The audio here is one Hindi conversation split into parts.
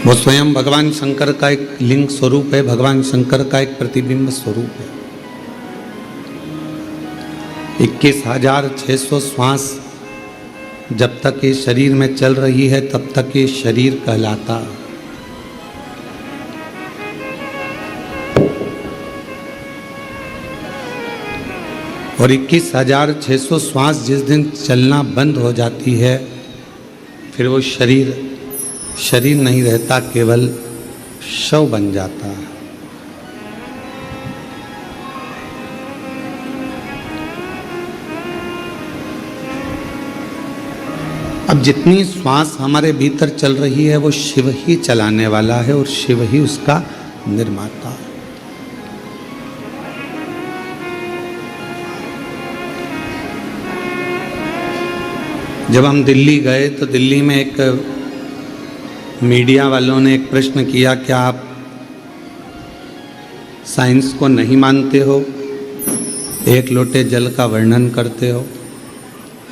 वो स्वयं भगवान शंकर का एक लिंग स्वरूप है, भगवान शंकर का एक प्रतिबिंब स्वरूप है। 21,600 श्वास जब तक ये शरीर में चल रही है तब तक ये शरीर कहलाता। और 21,600 श्वास जिस दिन चलना बंद हो जाती है, फिर वो शरीर नहीं रहता, केवल शव बन जाता है। अब जितनी श्वास हमारे भीतर चल रही है वो शिव ही चलाने वाला है और शिव ही उसका निर्माता है। जब हम दिल्ली गए तो दिल्ली में एक मीडिया वालों ने एक प्रश्न किया, क्या आप साइंस को नहीं मानते हो, एक लोटे जल का वर्णन करते हो?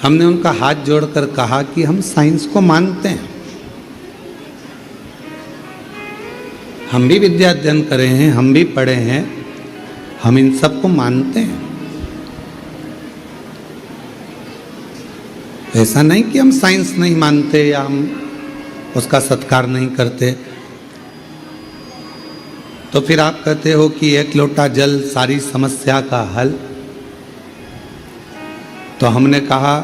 हमने उनका हाथ जोड़कर कहा कि हम साइंस को मानते हैं, हम भी विद्या अध्ययन करे हैं, हम भी पढ़े हैं, हम इन सब को मानते हैं। ऐसा नहीं कि हम साइंस नहीं मानते या हम उसका सत्कार नहीं करते। तो फिर आप कहते हो कि एक लोटा जल सारी समस्या का हल। तो हमने कहा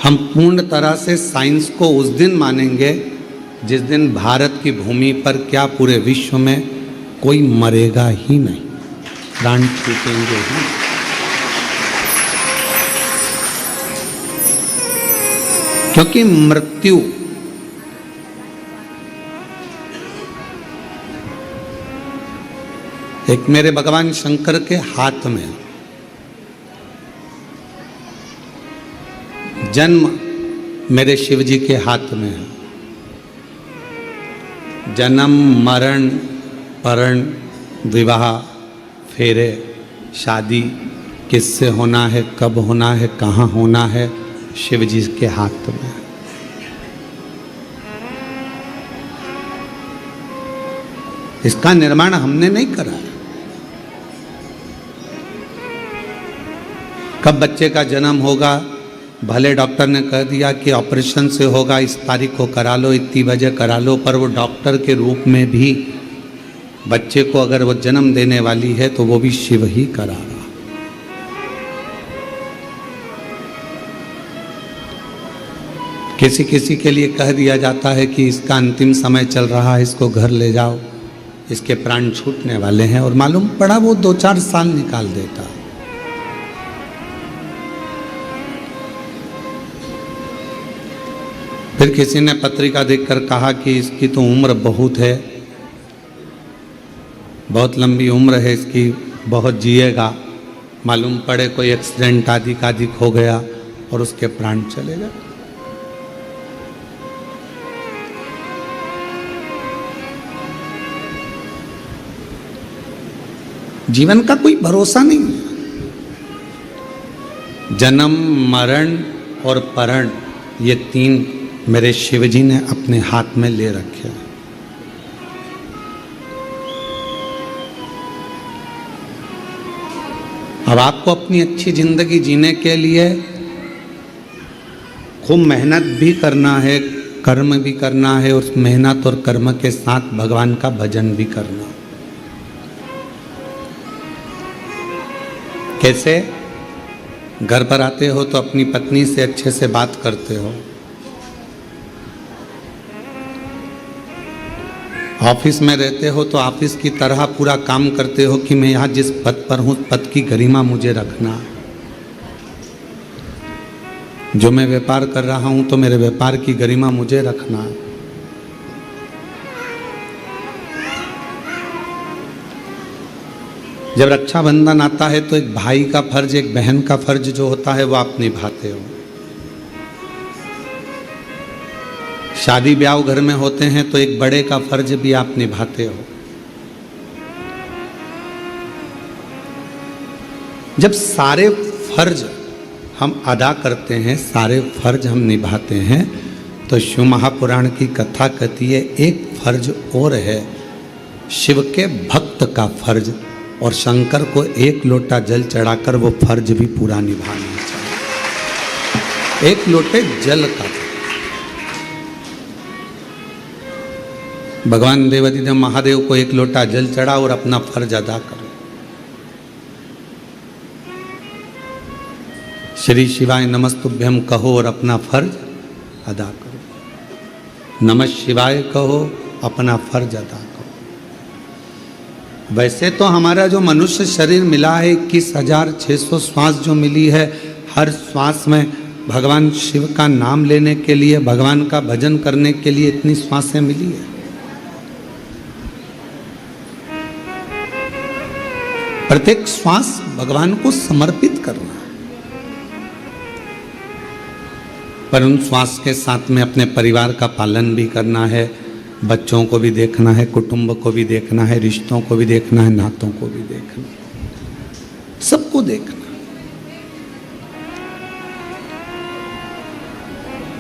हम पूर्ण तरह से साइंस को उस दिन मानेंगे जिस दिन भारत की भूमि पर क्या पूरे विश्व में कोई मरेगा ही नहीं, प्राण छूटेंगे ही। क्योंकि मृत्यु एक मेरे भगवान शंकर के हाथ में है, जन्म मेरे शिव जी के हाथ में है। जन्म, मरण, परण, विवाह, फेरे, शादी किससे होना है, कब होना है, कहाँ होना है, शिव जी के हाथ में। इसका निर्माण हमने नहीं करा है। कब बच्चे का जन्म होगा, भले डॉक्टर ने कह दिया कि ऑपरेशन से होगा, इस तारीख को करा लो, इतनी बजे करा लो, पर वो डॉक्टर के रूप में भी बच्चे को अगर वो जन्म देने वाली है तो वो भी शिव ही करा रहा। किसी किसी के लिए कह दिया जाता है कि इसका अंतिम समय चल रहा है, इसको घर ले जाओ, इसके प्राण छूटने वाले हैं, और मालूम पड़ा वो 2-4 साल निकाल देता। फिर किसी ने पत्रिका देखकर कहा कि इसकी तो उम्र बहुत है, बहुत लंबी उम्र है इसकी, बहुत जिएगा। मालूम पड़े कोई एक्सीडेंट आदि हो गया और उसके प्राण चले गए। जीवन का कोई भरोसा नहीं है। जन्म, मरण और परण, ये 3 मेरे शिव जी ने अपने हाथ में ले रखे हैं। अब आपको अपनी अच्छी जिंदगी जीने के लिए खूब मेहनत भी करना है, कर्म भी करना है, और उस मेहनत और कर्म के साथ भगवान का भजन भी करना। कैसे? घर पर आते हो तो अपनी पत्नी से अच्छे से बात करते हो, ऑफिस में रहते हो तो ऑफिस की तरह पूरा काम करते हो कि मैं यहाँ जिस पद पर हूँ पद की गरिमा मुझे रखना। जो मैं व्यापार कर रहा हूँ तो मेरे व्यापार की गरिमा मुझे रखना। जब रक्षाबंधन आता है तो एक भाई का फर्ज, एक बहन का फर्ज जो होता है वो आप निभाते हो। शादी ब्याह घर में होते हैं तो एक बड़े का फर्ज भी आप निभाते हो। जब सारे फर्ज हम अदा करते हैं, सारे फर्ज हम निभाते हैं, तो शिव महापुराण की कथा कहती है एक फर्ज और है, शिव के भक्त का फर्ज, और शंकर को एक लोटा जल चढ़ाकर वो फर्ज भी पूरा निभाना चाहिए। एक लोटे जल का भगवान देवादिदेव महादेव को एक लोटा जल चढ़ा और अपना फर्ज अदा करो। श्री शिवाय नमस्तुभ्यम कहो और अपना फर्ज अदा करो। नमः शिवाय कहो, अपना फर्ज अदा करो। वैसे तो हमारा जो मनुष्य शरीर मिला है 21,600 श्वास जो मिली है, हर श्वास में भगवान शिव का नाम लेने के लिए, भगवान का भजन करने के लिए इतनी श्वासें मिली है। प्रत्येक श्वास भगवान को समर्पित करना, पर उन श्वास के साथ में अपने परिवार का पालन भी करना है, बच्चों को भी देखना है, कुटुंब को भी देखना है, रिश्तों को भी देखना है, नातों को भी देखना, सबको देखना।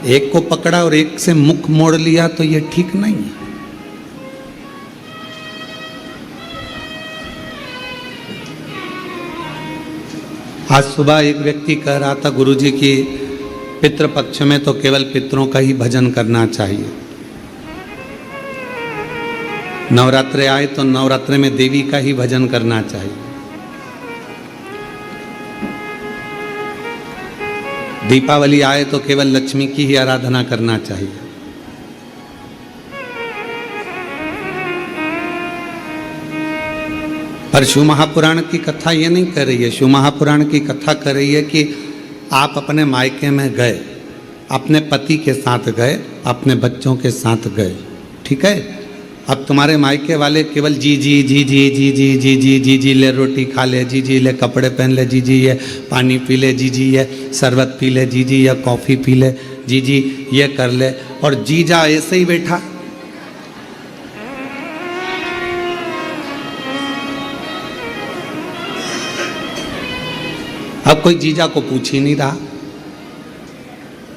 एक को पकड़ा और एक से मुख मोड़ लिया तो ये ठीक नहीं है। आज सुबह एक व्यक्ति कह रहा था, गुरुजी की पितृपक्ष में तो केवल पितरों का ही भजन करना चाहिए, नवरात्रे आए तो नवरात्रे में देवी का ही भजन करना चाहिए, दीपावली आए तो केवल लक्ष्मी की ही आराधना करना चाहिए। पर शिव महापुराण की कथा ये नहीं कर रही है। शिव महापुराण की कथा कर रही है कि आप अपने मायके में गए, अपने पति के साथ गए, अपने बच्चों के साथ गए, ठीक है। अब तुम्हारे मायके वाले केवल जी जी जी जी जी जी जी जी जी जी ले रोटी खा ले, जी जी ले कपड़े पहन ले, जी जी ये पानी पी ले, जी जी ये शरबत पी ले, जी जी ये कॉफ़ी पी ले, जी जी ये कर ले, और जीजा ऐसे ही बैठा। अब कोई जीजा को पूछ ही नहीं रहा।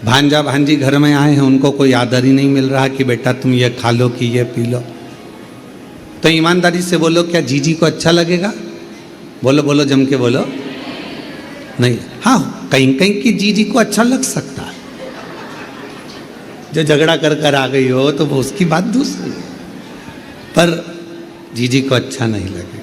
भांजा भांजी घर में आए हैं, उनको कोई आदर ही नहीं मिल रहा कि बेटा तुम ये खा लो कि ये पी लो। तो ईमानदारी से बोलो, क्या जीजी को अच्छा लगेगा? बोलो बोलो, जम के बोलो। नहीं, हाँ कहीं कहीं की जीजी को अच्छा लग सकता है, जो झगड़ा कर कर आ गई हो तो वो उसकी बात दूसरी है, पर जीजी को अच्छा नहीं लगेगा।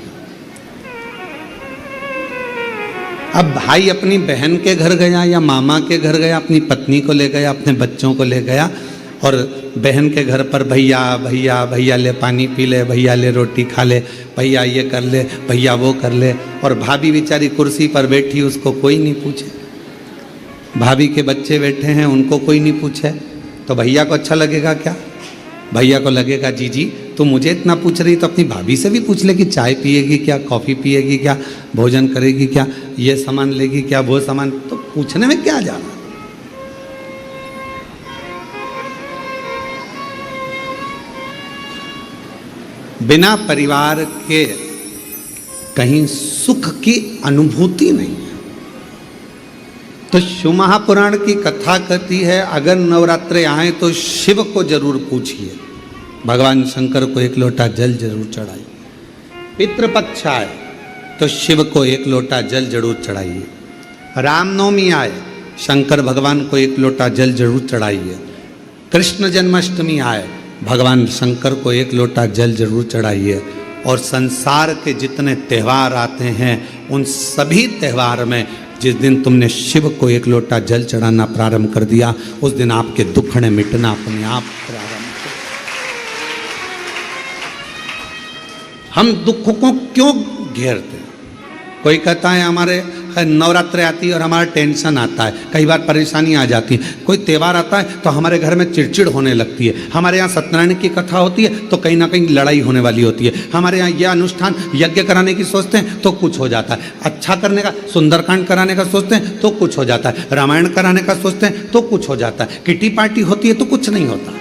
अब भाई अपनी बहन के घर गया या मामा के घर गया, अपनी पत्नी को ले गया, अपने बच्चों को ले गया, और बहन के घर पर भैया भैया भैया ले पानी पी ले, भैया ले रोटी खा ले, भैया ये कर ले, भैया वो कर ले, और भाभी बेचारी कुर्सी पर बैठी, उसको कोई नहीं पूछे। भाभी के बच्चे बैठे हैं, उनको कोई नहीं पूछे, तो भैया को अच्छा लगेगा क्या? भैया को लगेगा जीजी तू मुझे इतना पूछ रही तो अपनी भाभी से भी पूछ ले कि चाय पिएगी क्या, कॉफ़ी पिएगी क्या, भोजन करेगी क्या, ये सामान लेगी क्या, वो सामान, तो पूछने में क्या जाना। बिना परिवार के कहीं सुख की अनुभूति नहीं है। तो शिव महापुराण की कथा कहती है, अगर नवरात्रे आए तो शिव को जरूर पूछिए, भगवान शंकर को एक लोटा जल जरूर चढ़ाइए। पितृपक्ष आए तो शिव को एक लोटा जल जरूर चढ़ाइए। रामनवमी आए, शंकर भगवान को एक लोटा जल जरूर चढ़ाइए। कृष्ण जन्माष्टमी आए, भगवान शंकर को एक लोटा जल जरूर चढ़ाइए। और संसार के जितने त्यौहार आते हैं, उन सभी त्यौहार में जिस दिन तुमने शिव को एक लोटा जल चढ़ाना प्रारंभ कर दिया, उस दिन आपके दुखड़े मिटना अपने आप प्रारंभ कर। हम दुख को क्यों घेरते? कोई कहता है हमारे नवरात्रे आती है और हमारा टेंशन आता है, कई बार परेशानी आ जाती है। कोई त्यौहार आता है तो हमारे घर में चिड़चिड़ होने लगती है। हमारे यहाँ सत्यनारायण की कथा होती है तो कहीं ना कहीं लड़ाई होने वाली होती है। हमारे यहाँ यह अनुष्ठान यज्ञ कराने की सोचते हैं तो कुछ हो जाता है, अच्छा करने का, सुंदरकांड कराने का सोचते हैं तो कुछ हो जाता है, रामायण कराने का सोचते हैं तो कुछ हो जाता है, किटी पार्टी होती है तो कुछ नहीं होता।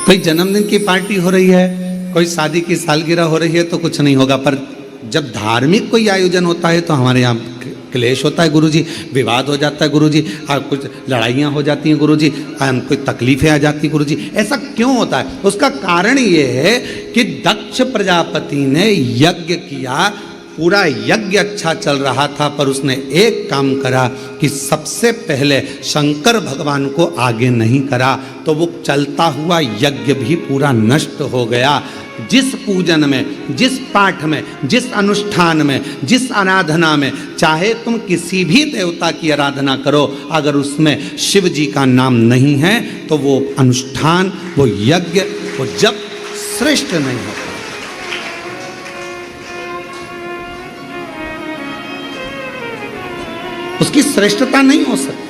कोई जन्मदिन की पार्टी हो रही है, कोई शादी की सालगिरह हो रही है तो कुछ नहीं होगा, पर जब धार्मिक कोई आयोजन होता है तो हमारे यहाँ क्लेश होता है गुरुजी, विवाद हो जाता है गुरुजी, कुछ लड़ाइयाँ हो जाती हैं गुरुजी, कोई तकलीफें आ जाती हैं गुरुजी। ऐसा क्यों होता है? उसका कारण ये है कि दक्ष प्रजापति ने यज्ञ किया, पूरा यज्ञ अच्छा चल रहा था, पर उसने एक काम करा कि सबसे पहले शंकर भगवान को आगे नहीं करा, तो वो चलता हुआ यज्ञ भी पूरा नष्ट हो गया। जिस पूजन में, जिस पाठ में, जिस अनुष्ठान में, जिस आराधना में, चाहे तुम किसी भी देवता की आराधना करो, अगर उसमें शिव जी का नाम नहीं है तो वो अनुष्ठान, वो यज्ञ, वो जप श्रेष्ठ नहीं होता। उसकी श्रेष्ठता नहीं हो सकती।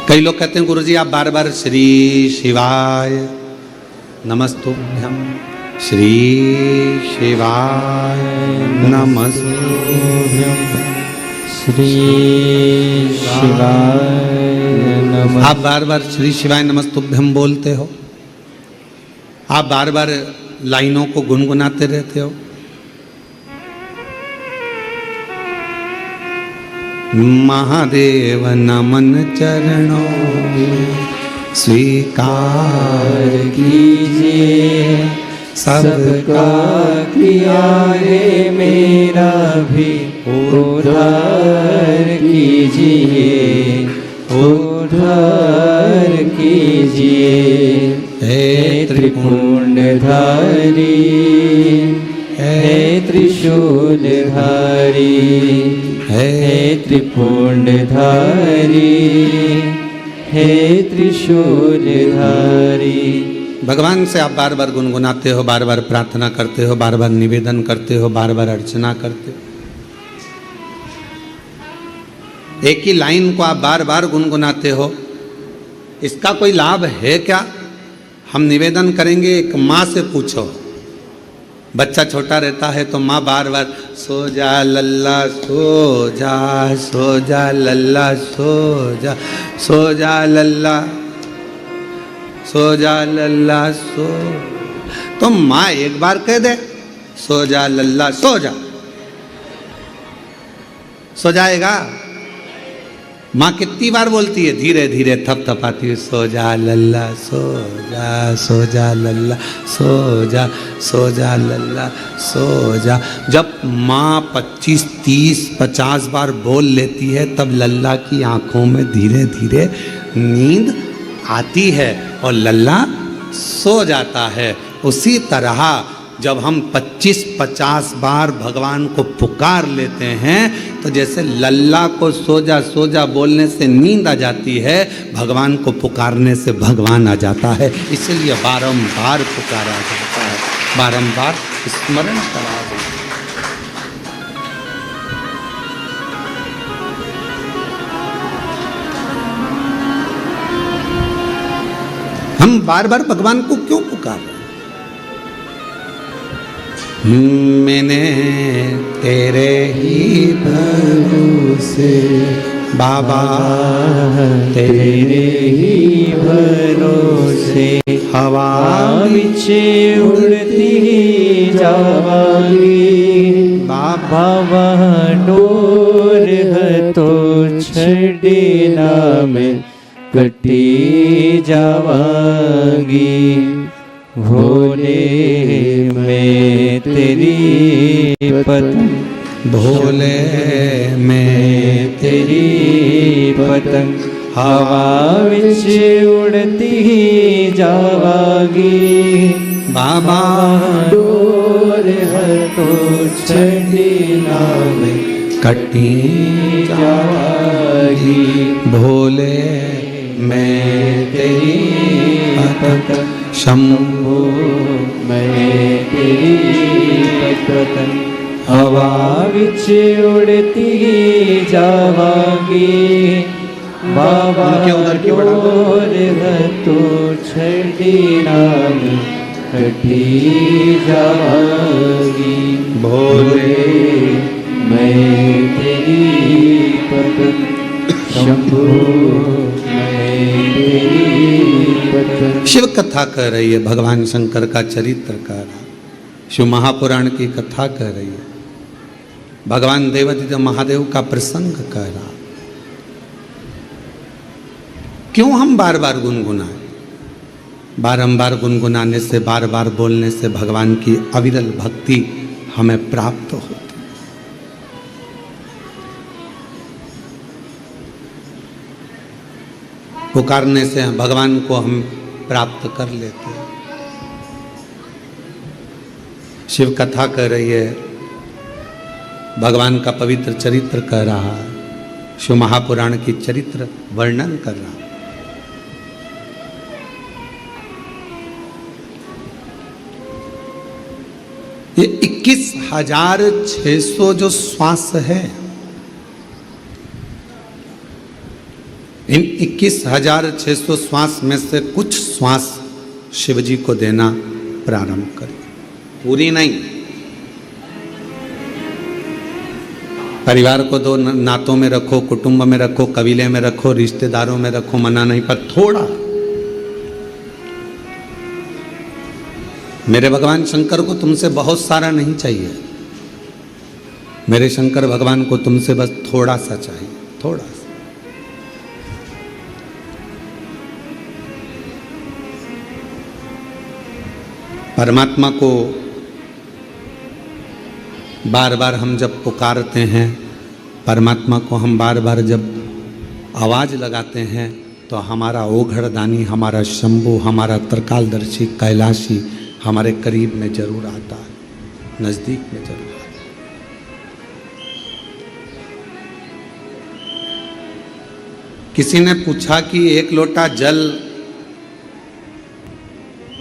कई लोग कहते हैं गुरुजी आप बार बार श्री शिवाय नमस्तुभ्यम, श्री शिवाय नमस्तुभ्यम, श्री शिवाय नमः। आप बार बार श्री शिवाय नमस्तुभ्यम बोलते हो, आप बार बार लाइनों को गुनगुनाते रहते हो। महादेव नमन चरणों में स्वीकार कीजिए सबका किया है मेरा भी उद्धार कीजिए, उद्धार कीजिए। हे त्रिपुंडधारी, हे त्रिशूलधारी, हे त्रिपुंडधारी, हे त्रिशूलधारी। भगवान से आप बार बार गुनगुनाते हो, बार बार प्रार्थना करते हो, बार बार निवेदन करते हो, बार बार अर्चना करते हो। एक ही लाइन को आप बार बार गुनगुनाते हो, इसका कोई लाभ है क्या? हम निवेदन करेंगे, एक माँ से पूछो, बच्चा छोटा रहता है तो माँ बार बार सो जा लल्ला सो जा, सो जा लल्ला सो जा, सो जा लल्ला, सो जा लल्ला सो। तो माँ एक बार कह दे सो जा लल्ला सो जा, सो जाएगा? माँ कितनी बार बोलती है? धीरे धीरे थपथपाती है, सो जा लल्ला सो जा, सो जा लल्ला सो जा, सो जा लल्ला सो जा। जब माँ 25, 30, 50 बार बोल लेती है तब लल्ला की आंखों में धीरे धीरे नींद आती है और लल्ला सो जाता है। उसी तरह जब हम 25-50 बार भगवान को पुकार लेते हैं तो जैसे लल्ला को सो जा बोलने से नींद आ जाती है, भगवान को पुकारने से भगवान आ जाता है। इसलिए बारंबार पुकारा जाता है, बारंबार स्मरण करा जाता है। हम बार बार भगवान को क्यों पुकार रहे हैं? मैंने तेरे ही भरोसे बाबा, तेरे ही भरोसे हवा विच उड़ती जावांगी। बाबा वहाँ डोर है तो छड़ना में कटी जावांगी। भोले मैं तेरी पतंग, भोले मैं तेरी पतंग हवा विच उड़ती जावांगी। बाबा डोर है तो छड़ना में कटी जावांगी। भोले मैं तेरी पतंग, शंभो मैं तेरी पतंग हवा विच उड़ती जावांगी। बाबा डोर है तो छड़ना में कटी जावांगी। भोले मैं तेरी पतंग शंभो मैं तेरी पतन। शिव कथा कह रही है, भगवान शंकर का चरित्र कह रहा है, शिव महापुराण की कथा कह रही है, भगवान देवादिदेव महादेव का प्रसंग कह रहा। क्यों हम बार बार गुनगुनाएं? बारंबार गुनगुनाने से, बार बार बोलने से भगवान की अविरल भक्ति हमें प्राप्त होती। पुकारने से भगवान को हम प्राप्त कर लेते हैं। शिव कथा कह रही है, भगवान का पवित्र चरित्र कह रहा है, शिव महापुराण की चरित्र वर्णन कर रहा है। ये 21,600 जो श्वास है, इन 21,600 श्वास में से कुछ श्वास शिव जी को देना प्रारंभ करें, पूरी नहीं। परिवार को दो, नातों में रखो, कुटुंब में रखो, कबीले में रखो, रिश्तेदारों में रखो, मना नहीं, पर थोड़ा। मेरे भगवान शंकर को तुमसे बहुत सारा नहीं चाहिए, मेरे शंकर भगवान को तुमसे बस थोड़ा सा चाहिए, थोड़ा सा। परमात्मा को बार बार हम जब पुकारते हैं, परमात्मा को हम बार बार जब आवाज़ लगाते हैं, तो हमारा ओघड़दानी, हमारा शंभु, हमारा त्रिकालदर्शी कैलाशी हमारे करीब में जरूर आता है, नज़दीक में जरूर आता है। किसी ने पूछा कि एक लोटा जल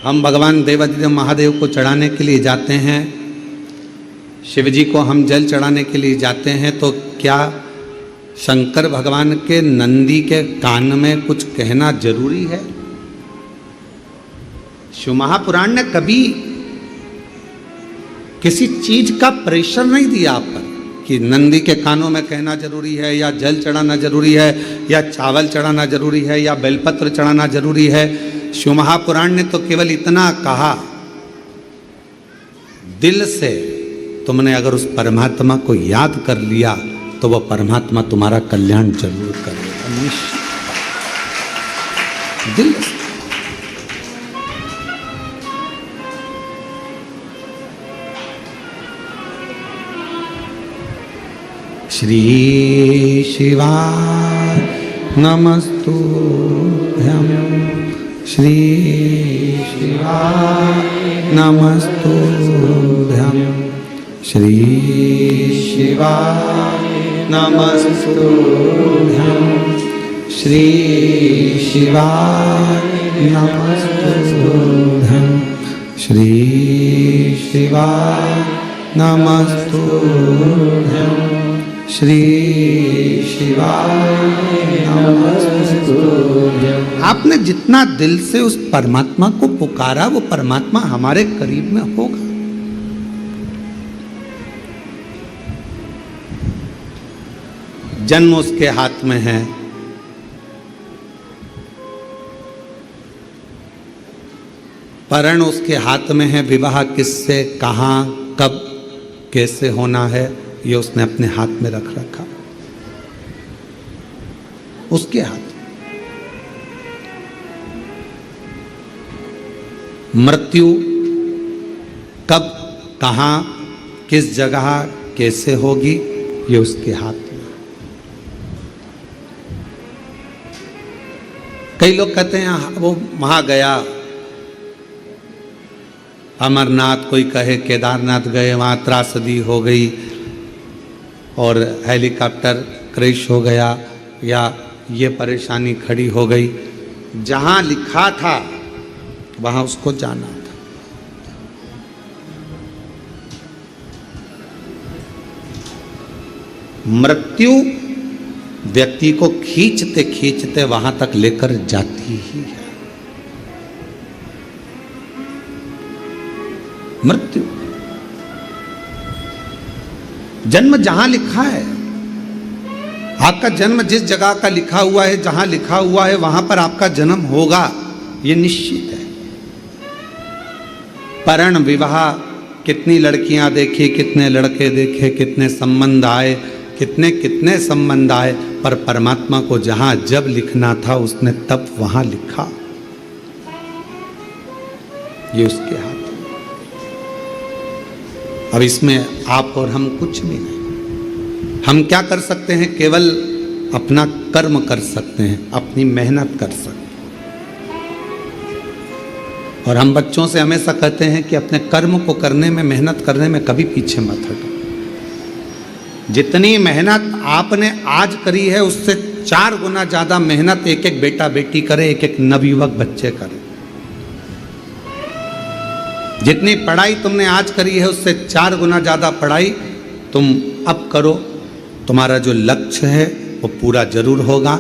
हम भगवान देवादिदेव महादेव को चढ़ाने के लिए जाते हैं, शिव जी को हम जल चढ़ाने के लिए जाते हैं, तो क्या शंकर भगवान के नंदी के कान में कुछ कहना जरूरी है? शिव महापुराण ने कभी किसी चीज का प्रेशर नहीं दिया आप पर कि नंदी के कानों में कहना जरूरी है, या जल चढ़ाना जरूरी है, या चावल चढ़ाना जरूरी है, या बेलपत्र चढ़ाना जरूरी है। शिव महापुराण ने तो केवल इतना कहा, दिल से तुमने अगर उस परमात्मा को याद कर लिया तो वह परमात्मा तुम्हारा कल्याण जरूर करेगा, निश्चित। दिल से। श्री शिवाय नमस्तुभ्यं, श्री शिवाय नमस्तुभ्यं, श्री शिवाय नमस्तुभ्यं, श्री शिवाय नमस्तुभ्यं, श्री शिवाय नमस्तुभ्यं, श्री शिवाय नमस्तुभ्यं। आपने जितना दिल से उस परमात्मा को पुकारा, वो परमात्मा हमारे करीब में होगा। जन्म उसके हाथ में है, परण उसके हाथ में है, विवाह किससे, कहाँ, कब, कैसे होना है, ये उसने अपने हाथ में रख रखा, उसके हाथ। मृत्यु कब, कहाँ, किस जगह, कैसे होगी, ये उसके हाथ में। कई लोग कहते हैं वो वहां गया, अमरनाथ, कोई कहे केदारनाथ गए, वहां त्रासदी हो गई और हेलीकॉप्टर क्रैश हो गया, या ये परेशानी खड़ी हो गई। जहां लिखा था वहां उसको जाना था। मृत्यु व्यक्ति को खींचते खींचते वहां तक लेकर जाती ही है। मृत्यु, जन्म जहां लिखा है, आपका जन्म जिस जगह का लिखा हुआ है, जहां लिखा हुआ है वहां पर आपका जन्म होगा, ये निश्चित है। परण विवाह, कितनी लड़कियां देखी, कितने लड़के देखे, कितने संबंध आए, कितने कितने संबंध आए, पर परमात्मा को जहां जब लिखना था उसने तब वहां लिखा। ये उसके हाथ में। अब इसमें आप और हम कुछ भी नहीं। हम क्या कर सकते हैं? केवल अपना कर्म कर सकते हैं, अपनी मेहनत कर सकते हैं। और हम बच्चों से हमेशा कहते हैं कि अपने कर्म को करने में, मेहनत करने में कभी पीछे मत हटो। जितनी मेहनत आपने आज करी है उससे 4 गुना ज्यादा मेहनत एक एक बेटा बेटी करे, एक एक नवयुवक बच्चे करे। जितनी पढ़ाई तुमने आज करी है उससे 4 गुना ज्यादा पढ़ाई तुम अब करो। तुम्हारा जो लक्ष्य है वो पूरा जरूर होगा।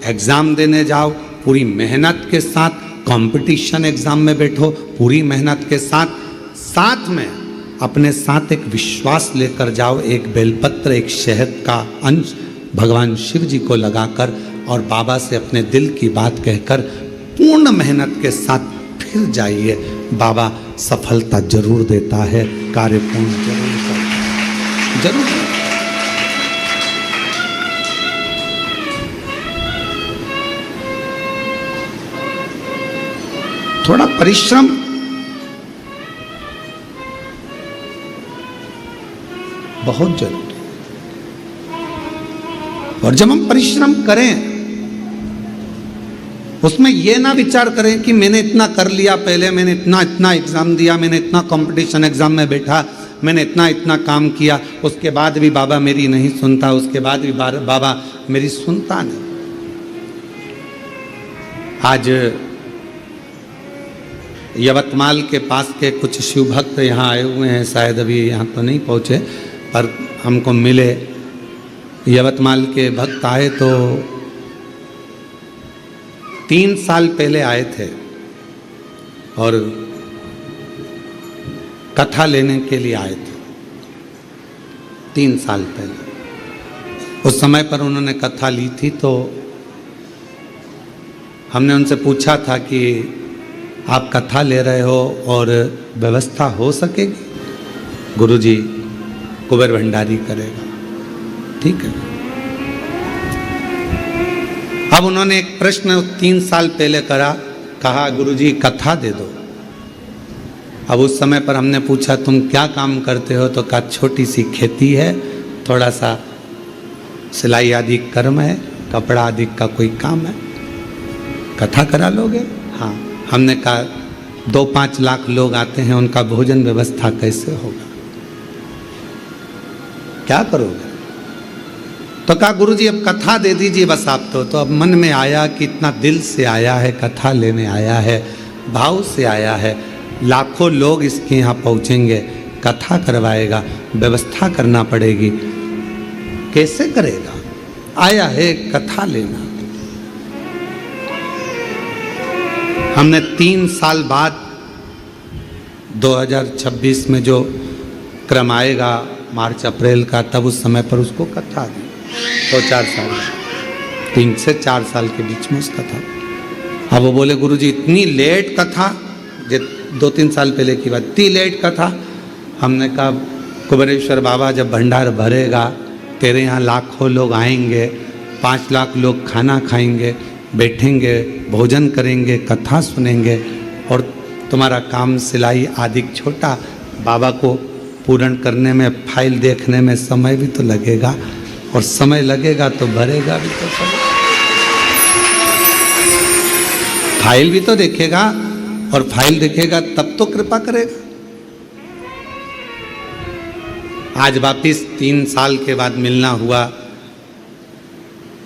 एग्जाम देने जाओ पूरी मेहनत के साथ, कंपटीशन एग्जाम में बैठो पूरी मेहनत के साथ, साथ में अपने साथ एक विश्वास लेकर जाओ, एक बेलपत्र, एक शहद का अंश भगवान शिव जी को लगाकर और बाबा से अपने दिल की बात कहकर पूर्ण मेहनत के साथ फिर जाइए। बाबा सफलता जरूर देता है, कार्य पूर्ण जरूर करता है, जरूर। थोड़ा परिश्रम बहुत जरूरी है। और जब हम परिश्रम करें उसमें यह ना विचार करें कि मैंने इतना कर लिया, पहले मैंने इतना एग्जाम दिया, मैंने इतना कंपटीशन एग्जाम में बैठा, मैंने इतना काम किया, उसके बाद भी बाबा मेरी नहीं सुनता, उसके बाद भी बाबा मेरी सुनता नहीं। आज यवतमाल के पास के कुछ शिव भक्त यहाँ आए हुए हैं, शायद अभी यहाँ तो नहीं पहुँचे पर हमको मिले। यवतमाल के भक्त आए तो 3 साल पहले आए थे और कथा लेने के लिए आए थे। 3 साल पहले उस समय पर उन्होंने कथा ली थी, तो हमने उनसे पूछा था कि आप कथा ले रहे हो और व्यवस्था हो सकेगी? गुरुजी कुबेर भंडारी करेगा, ठीक है। अब उन्होंने एक प्रश्न 3 साल पहले कहा गुरुजी कथा दे दो। अब उस समय पर हमने पूछा तुम क्या काम करते हो? तो कहा छोटी सी खेती है, थोड़ा सा सिलाई आदि कर्म है, कपड़ा आदि का कोई काम है, कथा करा लोगे? हाँ। हमने कहा 2-5 लाख लोग आते हैं, उनका भोजन व्यवस्था कैसे होगा, क्या करोगे? तो कहा गुरुजी अब कथा दे दीजिए बस आप तो अब मन में आया कि इतना दिल से आया है, कथा लेने आया है, भाव से आया है, लाखों लोग इसके यहाँ पहुँचेंगे, कथा करवाएगा, व्यवस्था करना पड़ेगी, कैसे करेगा? आया है कथा लेना। हमने 3 साल बाद 2026 में जो क्रम आएगा मार्च अप्रैल का, तब उस समय पर उसको कथा दी। तो 4 साल, 3 से 4 साल के बीच में उसका था। अब वो बोले गुरुजी इतनी लेट कथा, 2-3 साल पहले की बात, इतनी लेट कथा। हमने कहा कुबेरेश्वर बाबा जब भंडार भरेगा, तेरे यहाँ लाखों लोग आएंगे, 5 लाख लोग खाना खाएंगे, बैठेंगे, भोजन करेंगे, कथा सुनेंगे, और तुम्हारा काम सिलाई आदि छोटा, बाबा को पूर्ण करने में, फाइल देखने में समय भी तो लगेगा, और समय लगेगा तो भरेगा भी तो सब, फाइल भी तो देखेगा, और फाइल देखेगा तब तो कृपा करेगा। आज वापिस 3 साल के बाद मिलना हुआ,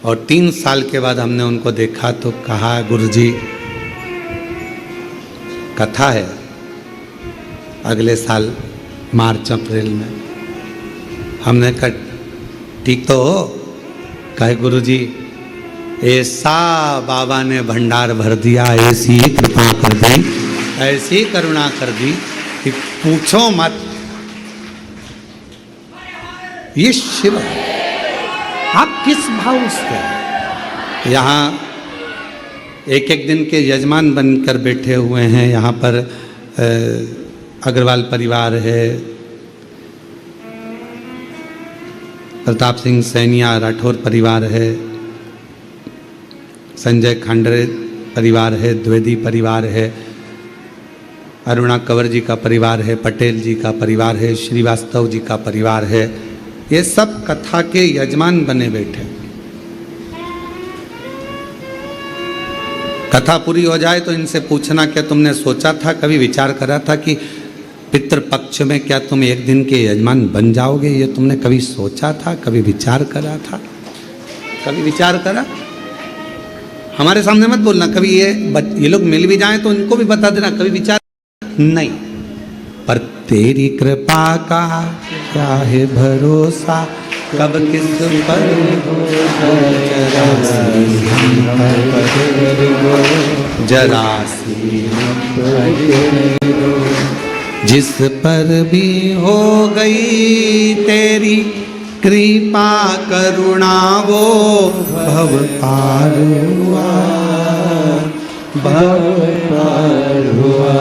और 3 साल के बाद हमने उनको देखा तो कहा गुरुजी कथा है अगले साल मार्च अप्रैल में। हमने कहा ठीक तो हो? कहे गुरुजी ऐसा बाबा ने भंडार भर दिया, ऐसी कृपा कर दी, ऐसी करुणा कर दी कि पूछो मत। ये शिव है, आप किस भाव से? यहाँ एक एक दिन के यजमान बनकर बैठे हुए हैं। यहाँ पर अग्रवाल परिवार है, प्रताप सिंह सैनिया राठौर परिवार है, संजय खांडरे परिवार है, द्विवेदी परिवार है, अरुणा कंवर जी का परिवार है, पटेल जी का परिवार है, श्रीवास्तव जी का परिवार है। ये सब कथा के यजमान बने बैठे। कथा पूरी हो जाए तो इनसे पूछना, क्या तुमने सोचा था, कभी विचार करा था कि पितृपक्ष में क्या तुम एक दिन के यजमान बन जाओगे? ये तुमने कभी सोचा था, कभी विचार करा था? कभी विचार करा? हमारे सामने मत बोलना। कभी ये लोग मिल भी जाएं तो इनको भी बता देना, कभी विचार नहीं। पर तेरी कृपा का क्या है भरोसा, कब किस पर जरा सी जिस पर भी हो गई तेरी कृपा करुणा, वो भव पार हुआ, भव पार हुआ।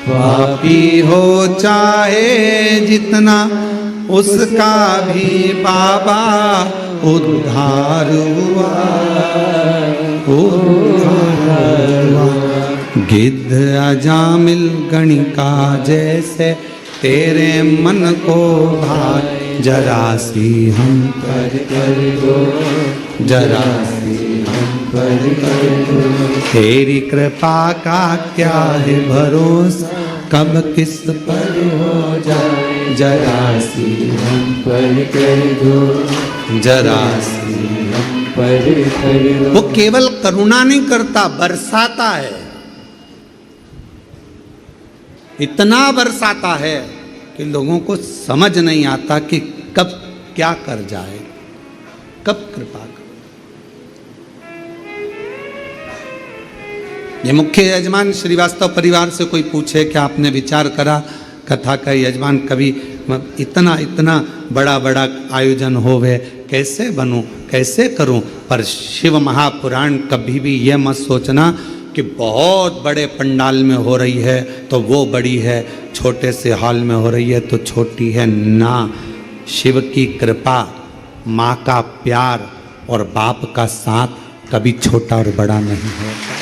पापी हो चाहे जितना, उसका भी बाबा उद्धार हुआ, उद्धार हुआ। गिद्ध अजामिल गणिका जैसे तेरे मन को भाए, जरा सी हम पर कर दो, जरा सी हम पर कर दो। तेरी कृपा का क्या है भरोसा, कब किस पर हो जाए, जरा सी हम पर कर दो, जरा सी हम पर कर दो। वो केवल करुणा नहीं करता, बरसाता है। इतना बरसाता है कि लोगों को समझ नहीं आता कि कब क्या कर जाए, कब कृपा कर। ये मुख्य यजमान श्रीवास्तव परिवार से कोई पूछे कि आपने विचार करा कथा का यजमान कभी इतना इतना बड़ा बड़ा आयोजन होवे, कैसे बनूं, कैसे करूं? पर शिव महापुराण कभी भी ये मत सोचना कि बहुत बड़े पंडाल में हो रही है तो वो बड़ी है, छोटे से हॉल में हो रही है तो छोटी है ना। शिव की कृपा, माँ का प्यार और बाप का साथ कभी छोटा और बड़ा नहीं होता।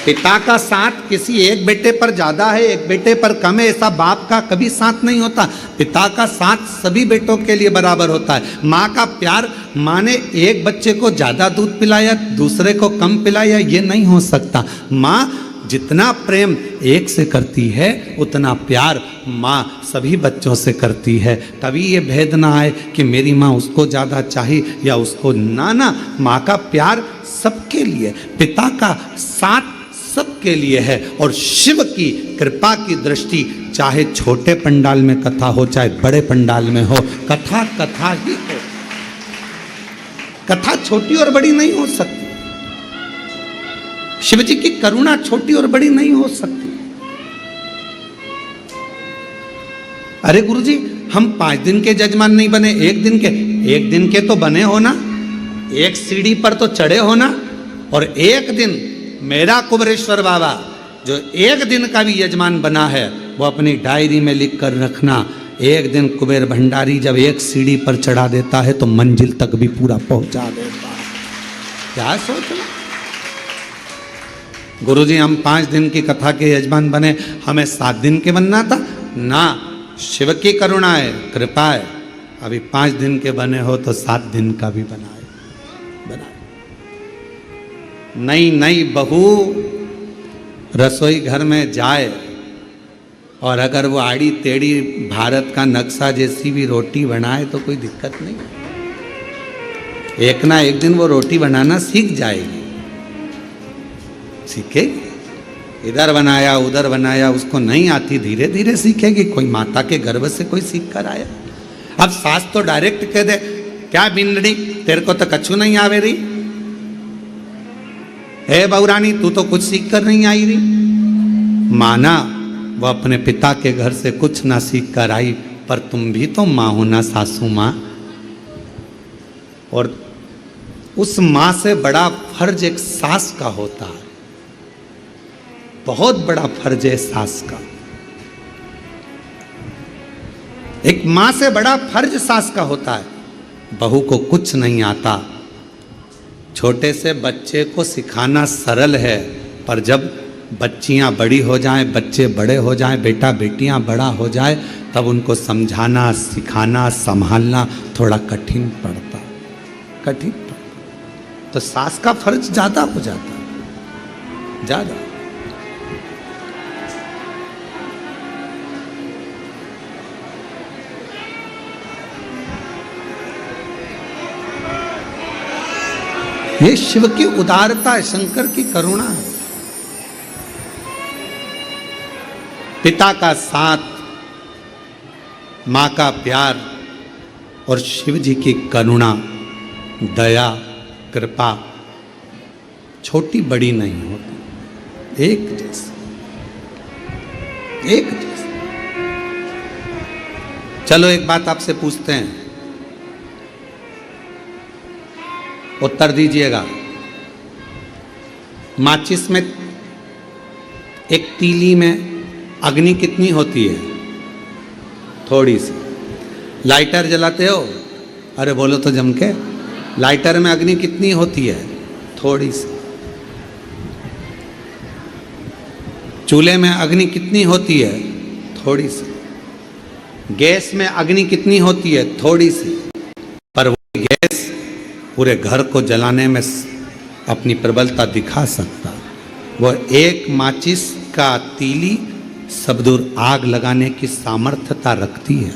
पिता का साथ किसी एक बेटे पर ज्यादा है, एक बेटे पर कम है, ऐसा बाप का कभी साथ नहीं होता। पिता का साथ सभी बेटों के लिए बराबर होता है। माँ का प्यार, माँ ने एक बच्चे को ज्यादा दूध पिलाया, दूसरे को कम पिलाया, ये नहीं हो सकता। माँ जितना प्रेम एक से करती है उतना प्यार माँ सभी बच्चों से करती है। कभी ये भेद ना आए कि मेरी माँ उसको ज़्यादा चाहिए या उसको ना। माँ का प्यार सबके लिए, पिता का साथ सबके लिए है। और शिव की कृपा की दृष्टि चाहे छोटे पंडाल में कथा हो चाहे बड़े पंडाल में हो, कथा कथा ही हो। कथा छोटी और बड़ी नहीं हो सकती। शिव जी की करुणा छोटी और बड़ी नहीं हो सकती। अरे गुरुजी, हम 5 दिन के जजमान नहीं बने, 1 दिन के। 1 दिन के तो बने हो ना, एक सीढ़ी पर तो चढ़े हो ना। और 1 दिन मेरा कुबेरेश्वर बाबा जो 1 दिन का भी यजमान बना है, वो अपनी डायरी में लिख कर रखना। 1 दिन कुबेर भंडारी जब एक सीढ़ी पर चढ़ा देता है तो मंजिल तक भी पूरा पहुंचा देता है। क्या सोच रहे गुरुजी, हम 5 दिन की कथा के यजमान बने, हमें 7 दिन के बनना था ना। शिव की करुणा है, कृपा है। अभी 5 दिन के बने हो तो 7 दिन का भी बनाए। नई बहू रसोई घर में जाए और अगर वो आड़ी टेढ़ी भारत का नक्शा जैसी भी रोटी बनाए तो कोई दिक्कत नहीं। एक ना एक दिन वो रोटी बनाना सीख जाएगी, सीखेगी। इधर बनाया उधर बनाया, उसको नहीं आती, धीरे धीरे सीखेगी। कोई माता के गर्भ से कोई सीख कर आया। अब सास तो डायरेक्ट कह दे, क्या बिंदड़ी तेरे को तो कछु नहीं आवे रही, हे बहुरानी तू तो कुछ सीख कर नहीं आई रही। माना वो अपने पिता के घर से कुछ ना सीख कर आई, पर तुम भी तो माँ हो ना सासू माँ। और उस माँ से बड़ा फर्ज एक सास का होता है, बहुत बड़ा फर्ज है सास का। एक मां से बड़ा फर्ज सास का होता है। बहू को कुछ नहीं आता, छोटे से बच्चे को सिखाना सरल है, पर जब बच्चियां बड़ी हो जाएं, बच्चे बड़े हो जाएं, बेटा बेटियां बड़ा हो जाए, तब उनको समझाना, सिखाना, संभालना थोड़ा कठिन पड़ता, कठिन पड़ता। तो सास का फर्ज ज्यादा हो जाता, ज्यादा। ये शिव की उदारता है, शंकर की करुणा है। पिता का साथ, मां का प्यार और शिव जी की करुणा, दया, कृपा छोटी बड़ी नहीं होती, एक जैसी, एक जैसी। चलो एक बात आपसे पूछते हैं, उत्तर दीजिएगा। माचिस में, एक तीली में अग्नि कितनी होती है? थोड़ी सी। लाइटर जलाते हो? अरे बोलो तो जम के। लाइटर में अग्नि कितनी होती है? थोड़ी सी। चूल्हे में अग्नि कितनी होती है? थोड़ी सी। गैस में अग्नि कितनी होती है? थोड़ी सी। पर वो गैस पूरे घर को जलाने में अपनी प्रबलता दिखा सकता। वो एक माचिस का तीली सब दूर आग लगाने की सामर्थ्यता रखती है।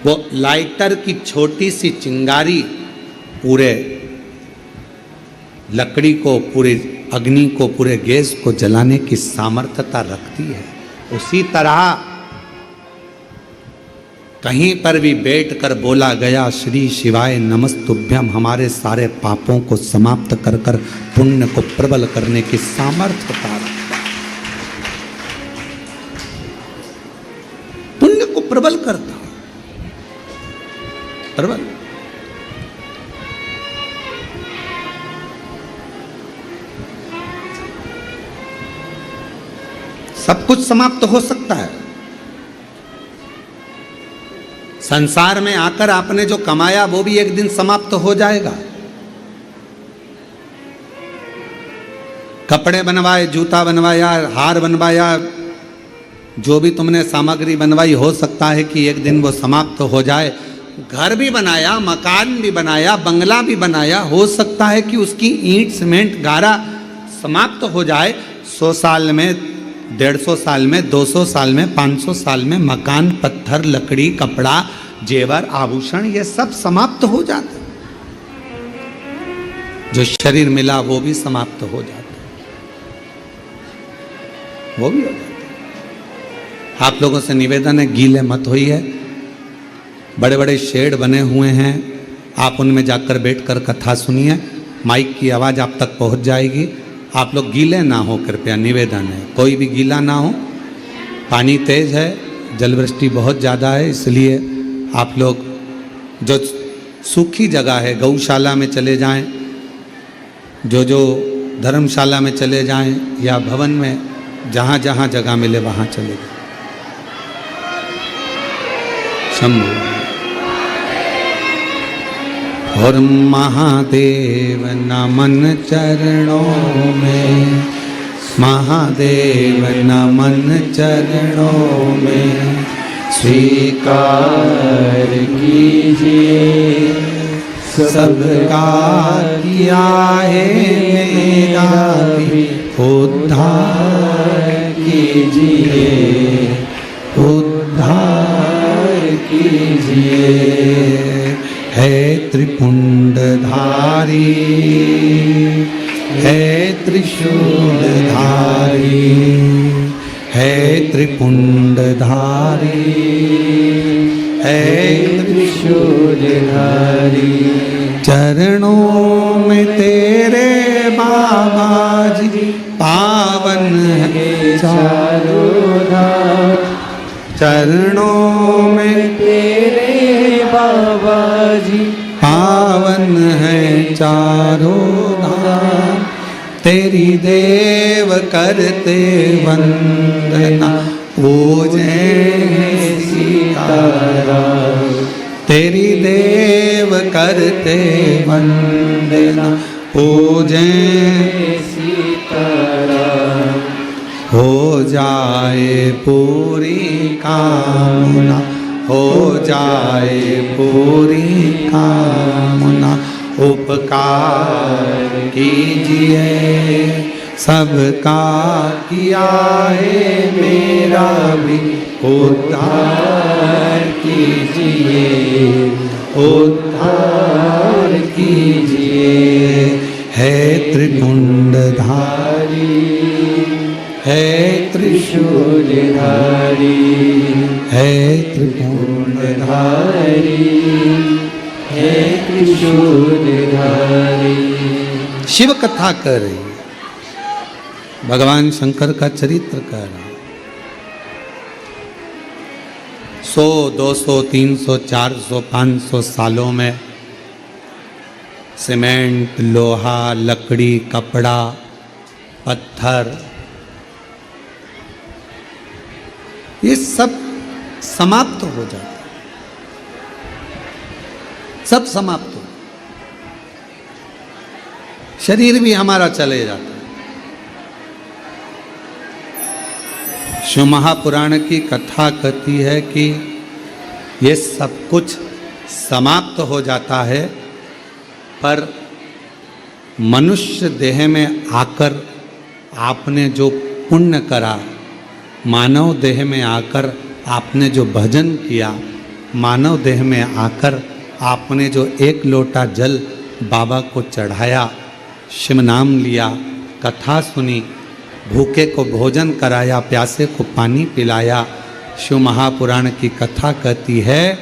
वो लाइटर की छोटी सी चिंगारी पूरे लकड़ी को, पूरे अग्नि को, पूरे गैस को जलाने की सामर्थ्यता रखती है। उसी तरह कहीं पर भी बैठकर बोला गया श्री शिवाय नमस्तुभ्यम, हमारे सारे पापों को समाप्त कर कर पुण्य को प्रबल करने की सामर्थ्यता रखता है, पुण्य को प्रबल करता, प्रबल। सब कुछ समाप्त हो सकता है। संसार में आकर आपने जो कमाया वो भी एक दिन समाप्त हो जाएगा। कपड़े बनवाए, जूता बनवाया, हार बनवाया, जो भी तुमने सामग्री बनवाई, हो सकता है कि एक दिन वो समाप्त हो जाए। घर भी बनाया, मकान भी बनाया, बंगला भी बनाया, हो सकता है कि उसकी ईंट, सीमेंट, गारा समाप्त हो जाए। 100 साल में, 150 साल में, 200 साल में, 500 साल में मकान, पत्थर, लकड़ी, कपड़ा, जेवर, आभूषण, ये सब समाप्त हो जाते। जो शरीर मिला वो भी समाप्त हो जाता, वो भी हो जाता। आप लोगों से निवेदन है, गीले मत होइए। बड़े बड़े शेड बने हुए हैं, आप उनमें जाकर बैठकर कथा सुनिए, माइक की आवाज़ आप तक पहुंच जाएगी। आप लोग गीले ना हो, कृपया निवेदन है, कोई भी गीला ना हो। पानी तेज है, जलवृष्टि बहुत ज़्यादा है, इसलिए आप लोग जो सूखी जगह है, गौशाला में चले जाएं, जो धर्मशाला में चले जाएं, या भवन में, जहाँ जहाँ जगह मिले वहाँ चले जाएं। शंभु। और महादेव नमन चरणों में, महादेव नमन चरणों में, स्वीकार कीजिए सबका किया है मेरा भी उद्धार कीजिए, उद्धार कीजिए। है त्रिपुंडधारी, है त्रिशूलधारी, है त्रिपुंडधारी, है त्रिशूलधारी। चरणों में तेरे बाबा जी पावन है चारों धाम, चरणों में पावन है चारों धाम, तेरी देव करते वंदना, पूजे सीताराम। तेरी देव करते वंदना, पूजे सीताराम। हो जाए पूरी कामना, हो जाए पूरी कामना, उपकार कीजिए सबका किया है, मेरा भी उद्धार कीजिए, उद्धार कीजिए। है त्रिपुंडधारी, है त्रिशूलधारी, है त्रिपुंडधारी, है त्रिशूलधारी। शिव कथा कर रही, भगवान शंकर का चरित्र कर रहा। 100, 200, 300, 400, 500 सालों में सीमेंट, लोहा, लकड़ी, कपड़ा, पत्थर, ये सब समाप्त हो जाता, सब समाप्त हो, शरीर भी हमारा चले जाता। शिव महापुराण की कथा कहती है कि ये सब कुछ समाप्त हो जाता है, पर मनुष्य देह में आकर आपने जो पुण्य करा, मानव देह में आकर आपने जो भजन किया, मानव देह में आकर आपने जो एक लोटा जल बाबा को चढ़ाया, शिव नाम लिया, कथा सुनी, भूखे को भोजन कराया, प्यासे को पानी पिलाया। शिव महापुराण की कथा कहती है,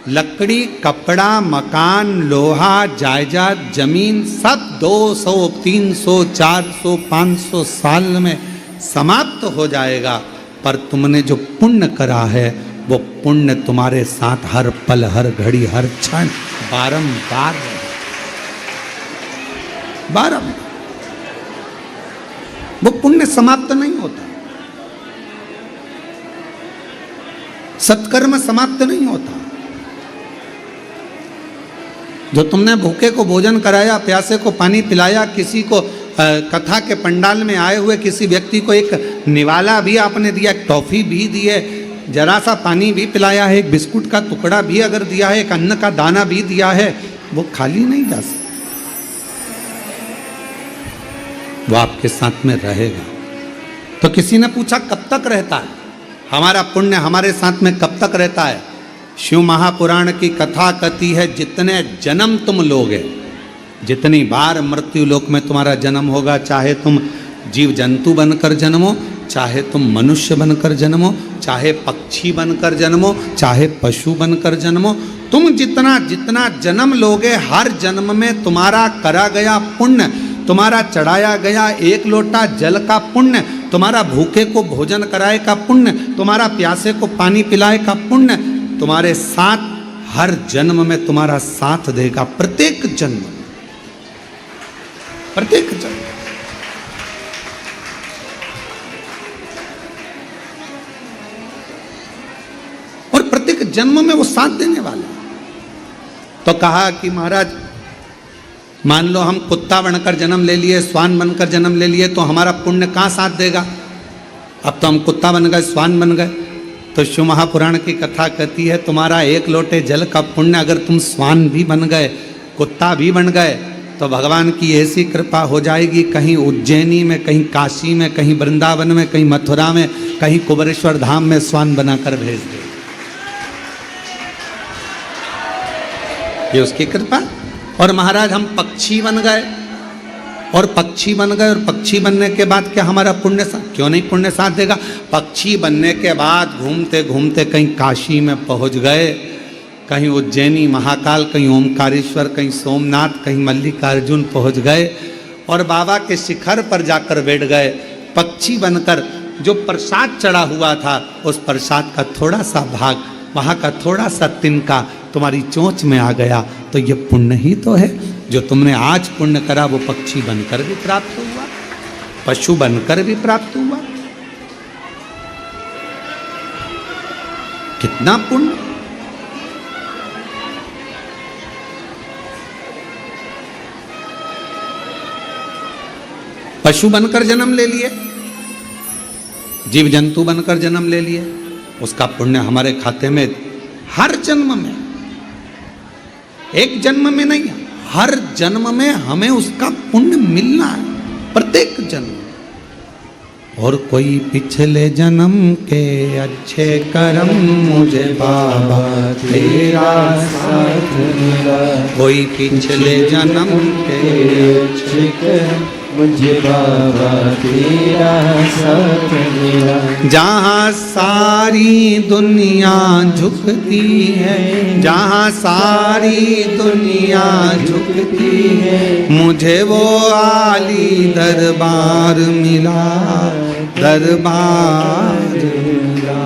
लकड़ी, कपड़ा, मकान, लोहा, जायदाद, जमीन सब 200, 300, 400, 500 साल में समाप्त हो जाएगा, पर तुमने जो पुण्य करा है वो पुण्य तुम्हारे साथ हर पल, हर घड़ी, हर क्षण बारंबार बारंबार। वो पुण्य समाप्त नहीं होता, सत्कर्म समाप्त नहीं होता। जो तुमने भूखे को भोजन कराया, प्यासे को पानी पिलाया, किसी को कथा के पंडाल में आए हुए किसी व्यक्ति को एक निवाला भी आपने दिया, एक टॉफी भी दी है, जरा सा पानी भी पिलाया है, एक बिस्कुट का टुकड़ा भी अगर दिया है, एक अन्न का दाना भी दिया है, वो खाली नहीं जा सकता, वो आपके साथ में रहेगा। तो किसी ने पूछा कब तक रहता है हमारा पुण्य, हमारे साथ में कब तक रहता है? शिव महापुराण की कथा कहती है, जितने जन्म तुम लोगे, जितनी बार मृत्यु लोक में तुम्हारा जन्म होगा, चाहे तुम जीव जंतु बनकर जन्मो, चाहे तुम मनुष्य बनकर जन्मो, चाहे पक्षी बनकर जन्मो, चाहे पशु बनकर जन्मो, तुम जितना जितना जन्म लोगे, हर जन्म में तुम्हारा करा गया पुण्य, तुम्हारा चढ़ाया गया एक लोटा जल का पुण्य, तुम्हारा भूखे को भोजन कराए का पुण्य, तुम्हारा प्यासे को पानी पिलाए का पुण्य तुम्हारे साथ हर जन्म में तुम्हारा साथ देगा, प्रत्येक जन्म, प्रत्येक जन्म। और प्रत्येक जन्म में वो साथ देने वाला। तो कहा कि महाराज मान लो हम कुत्ता बनकर जन्म ले लिए, श्वान बनकर जन्म ले लिए, तो हमारा पुण्य कहाँ साथ देगा? अब तो हम कुत्ता बन गए, श्वान बन गए। तो शिव महापुराण की कथा कहती है, तुम्हारा एक लोटे जल का पुण्य अगर तुम श्वान भी बन गए, कुत्ता भी बन गए, तो भगवान की ऐसी कृपा हो जाएगी, कहीं उज्जैनी में, कहीं काशी में, कहीं वृंदावन में, कहीं मथुरा में, कहीं कुबेरेश्वर धाम में श्वान बनाकर भेज दे। ये उसकी कृपा। और महाराज हम पक्षी बन गए, और पक्षी बन गए, और पक्षी बनने के बाद क्या हमारा पुण्य क्यों नहीं पुण्य साथ देगा? पक्षी बनने के बाद घूमते घूमते कहीं काशी में पहुंच गए, कहीं उज्जैनी महाकाल, कहीं ओमकारेश्वर, कहीं सोमनाथ, कहीं मल्लिकार्जुन पहुंच गए, और बाबा के शिखर पर जाकर बैठ गए। पक्षी बनकर जो प्रसाद चढ़ा हुआ था, उस प्रसाद का थोड़ा सा भाग वहाँ का थोड़ा सा तिनका तुम्हारी चोंच में आ गया, तो ये पुण्य ही तो है। जो तुमने आज पुण्य करा वो पक्षी बनकर भी प्राप्त हुआ, पशु बनकर भी प्राप्त हुआ। कितना पुण्य। पशु बनकर जन्म ले लिए, जीव जंतु बनकर जन्म ले लिए, उसका पुण्य हमारे खाते में हर जन्म में, एक जन्म में नहीं, हर जन्म में हमें उसका पुण्य मिलना है, प्रत्येक जन्म। और कोई पिछले जन्म के अच्छे कर्म मुझे बाबा तेरा साथ मिला, कोई पिछले जन्म के अच्छे कर्म मुझे बाबा तेरा साथ मिला। जहाँ सारी दुनिया झुकती है, जहाँ सारी दुनिया झुकती है, मुझे वो आली दरबार मिला, दरबार मिला।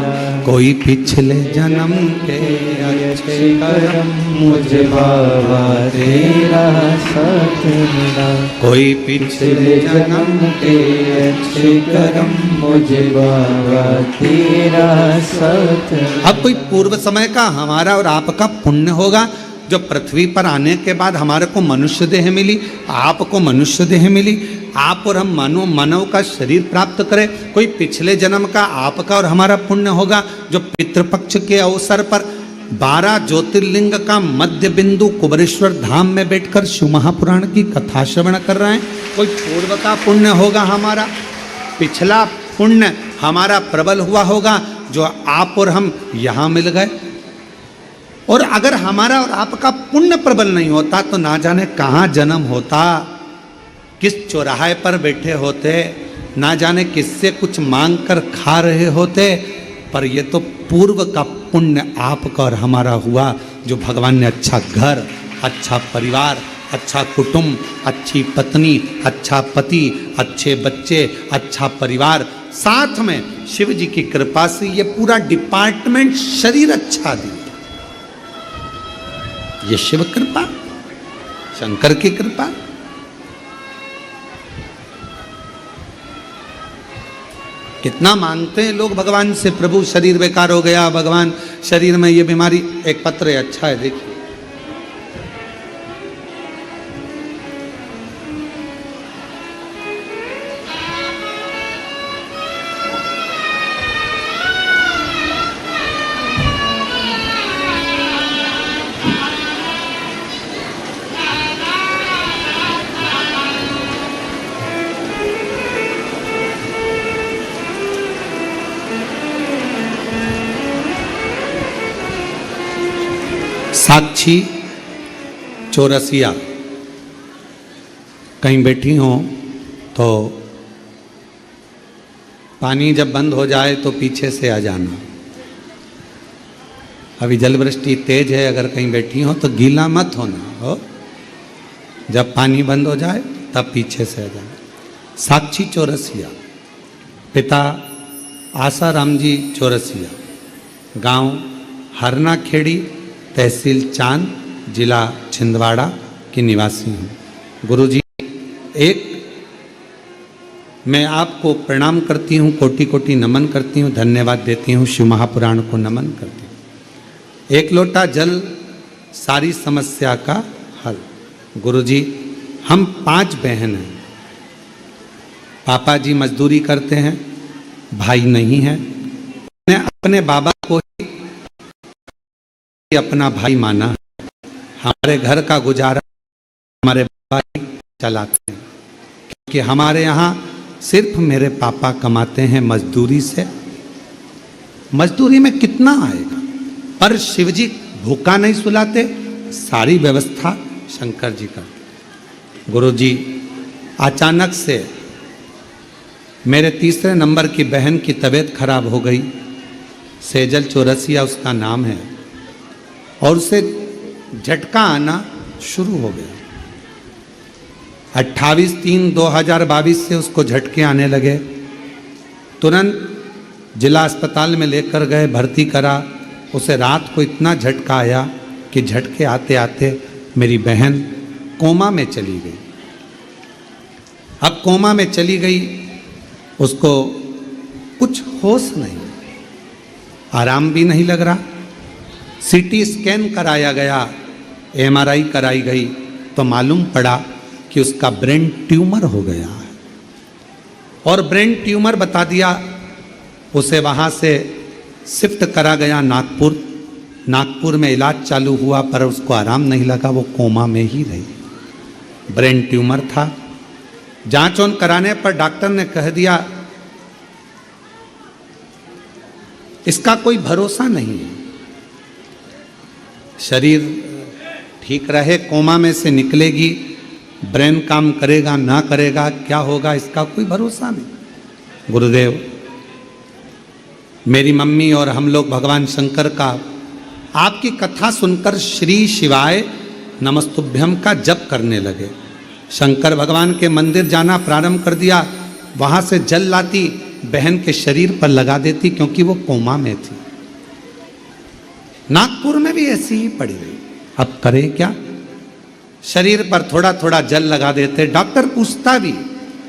कोई पिछले जन्म के अच्छे कर्म मुझे बाबा तेरा साथ मिला, कोई पिछले जन्म के अच्छे कर्म मुझे बाबा तेरा साथ मिला। अब कोई पूर्व समय का हमारा और आपका पुण्य होगा, जो पृथ्वी पर आने के बाद हमारे को मनुष्य देह मिली, आपको मनुष्य देह मिली, आप और हम मानव का शरीर प्राप्त करें। कोई पिछले जन्म का आपका और हमारा पुण्य होगा, जो पितृपक्ष के अवसर पर 12 ज्योतिर्लिंग का मध्य बिंदु कुबरेश्वर धाम में बैठकर शिव महापुराण की कथा श्रवण कर रहे हैं। कोई पूर्व का पुण्य होगा हमारा, पिछला पुण्य हमारा प्रबल हुआ होगा, जो आप और हम यहाँ मिल गए। और अगर हमारा और आपका पुण्य प्रबल नहीं होता तो ना जाने कहाँ जन्म होता, किस चौराहे पर बैठे होते, ना जाने किससे कुछ मांग कर खा रहे होते। पर ये तो पूर्व का पुण्य आपका और हमारा हुआ, जो भगवान ने अच्छा घर, अच्छा परिवार, अच्छा कुटुंब, अच्छी पत्नी, अच्छा पति, अच्छे बच्चे, अच्छा परिवार, साथ में शिव जी की कृपा से ये पूरा डिपार्टमेंट शरीर अच्छा दिया। ये शिव कृपा, शंकर की कृपा। कितना मांगते हैं लोग भगवान से, प्रभु शरीर बेकार हो गया, भगवान शरीर में ये बीमारी। एक पत्र है, अच्छा है, देखिए। साक्षी चौरसिया कहीं बैठी हो तो पानी जब बंद हो जाए तो पीछे से आ जाना। अभी जल वृष्टि तेज है, अगर कहीं बैठी हो तो गीला मत होना हो। जब पानी बंद हो जाए तब पीछे से आ जाना। साक्षी चौरसिया, पिता आसाराम जी चौरसिया, गांव हरना खेड़ी, तहसील चांद, जिला छिंदवाड़ा की निवासी हूँ। गुरुजी, एक मैं आपको प्रणाम करती हूँ, कोटि कोटि नमन करती हूँ, धन्यवाद देती हूँ, शिव महापुराण को नमन करती हूँ। एक लोटा जल सारी समस्या का हल। गुरुजी, हम 5 बहन हैं। पापा जी मजदूरी करते हैं, भाई नहीं है। मैंने अपने बाबा को अपना भाई माना। हमारे घर का गुजारा हमारे बाबा ही चलाते हैं, क्योंकि हमारे यहाँ सिर्फ मेरे पापा कमाते हैं मजदूरी से। मजदूरी में कितना आएगा, पर शिवजी भूखा नहीं सुलाते, सारी व्यवस्था शंकर जी करते। गुरुजी, अचानक से मेरे तीसरे नंबर की बहन की तबीयत खराब हो गई। सेजल चौरसिया उसका नाम है, और उसे झटका आना शुरू हो गया। 28/3/2022 से उसको झटके आने लगे। तुरंत जिला अस्पताल में लेकर गए, भर्ती करा। उसे रात को इतना झटका आया कि झटके आते आते मेरी बहन कोमा में चली गई। अब कोमा में चली गई, उसको कुछ होश नहीं, आराम भी नहीं लग रहा। सीटी स्कैन कराया गया, एमआरआई कराई गई तो मालूम पड़ा कि उसका ब्रेन ट्यूमर हो गया है। और ब्रेन ट्यूमर बता दिया। उसे वहाँ से शिफ्ट करा गया नागपुर। नागपुर में इलाज चालू हुआ पर उसको आराम नहीं लगा, वो कोमा में ही रही। ब्रेन ट्यूमर था। जांच ऑन कराने पर डॉक्टर ने कह दिया इसका कोई भरोसा नहीं है, शरीर ठीक रहे कोमा में से निकलेगी, ब्रेन काम करेगा ना करेगा, क्या होगा इसका कोई भरोसा नहीं। गुरुदेव, मेरी मम्मी और हम लोग भगवान शंकर का आपकी कथा सुनकर श्री शिवाय नमस्तुभ्यम का जप करने लगे। शंकर भगवान के मंदिर जाना प्रारंभ कर दिया। वहाँ से जल लाती, बहन के शरीर पर लगा देती क्योंकि वो कोमा में थी। नागपुर में भी ऐसी ही पड़ी रही। अब करें क्या? शरीर पर थोड़ा थोड़ा जल लगा देते। डॉक्टर पूछता भी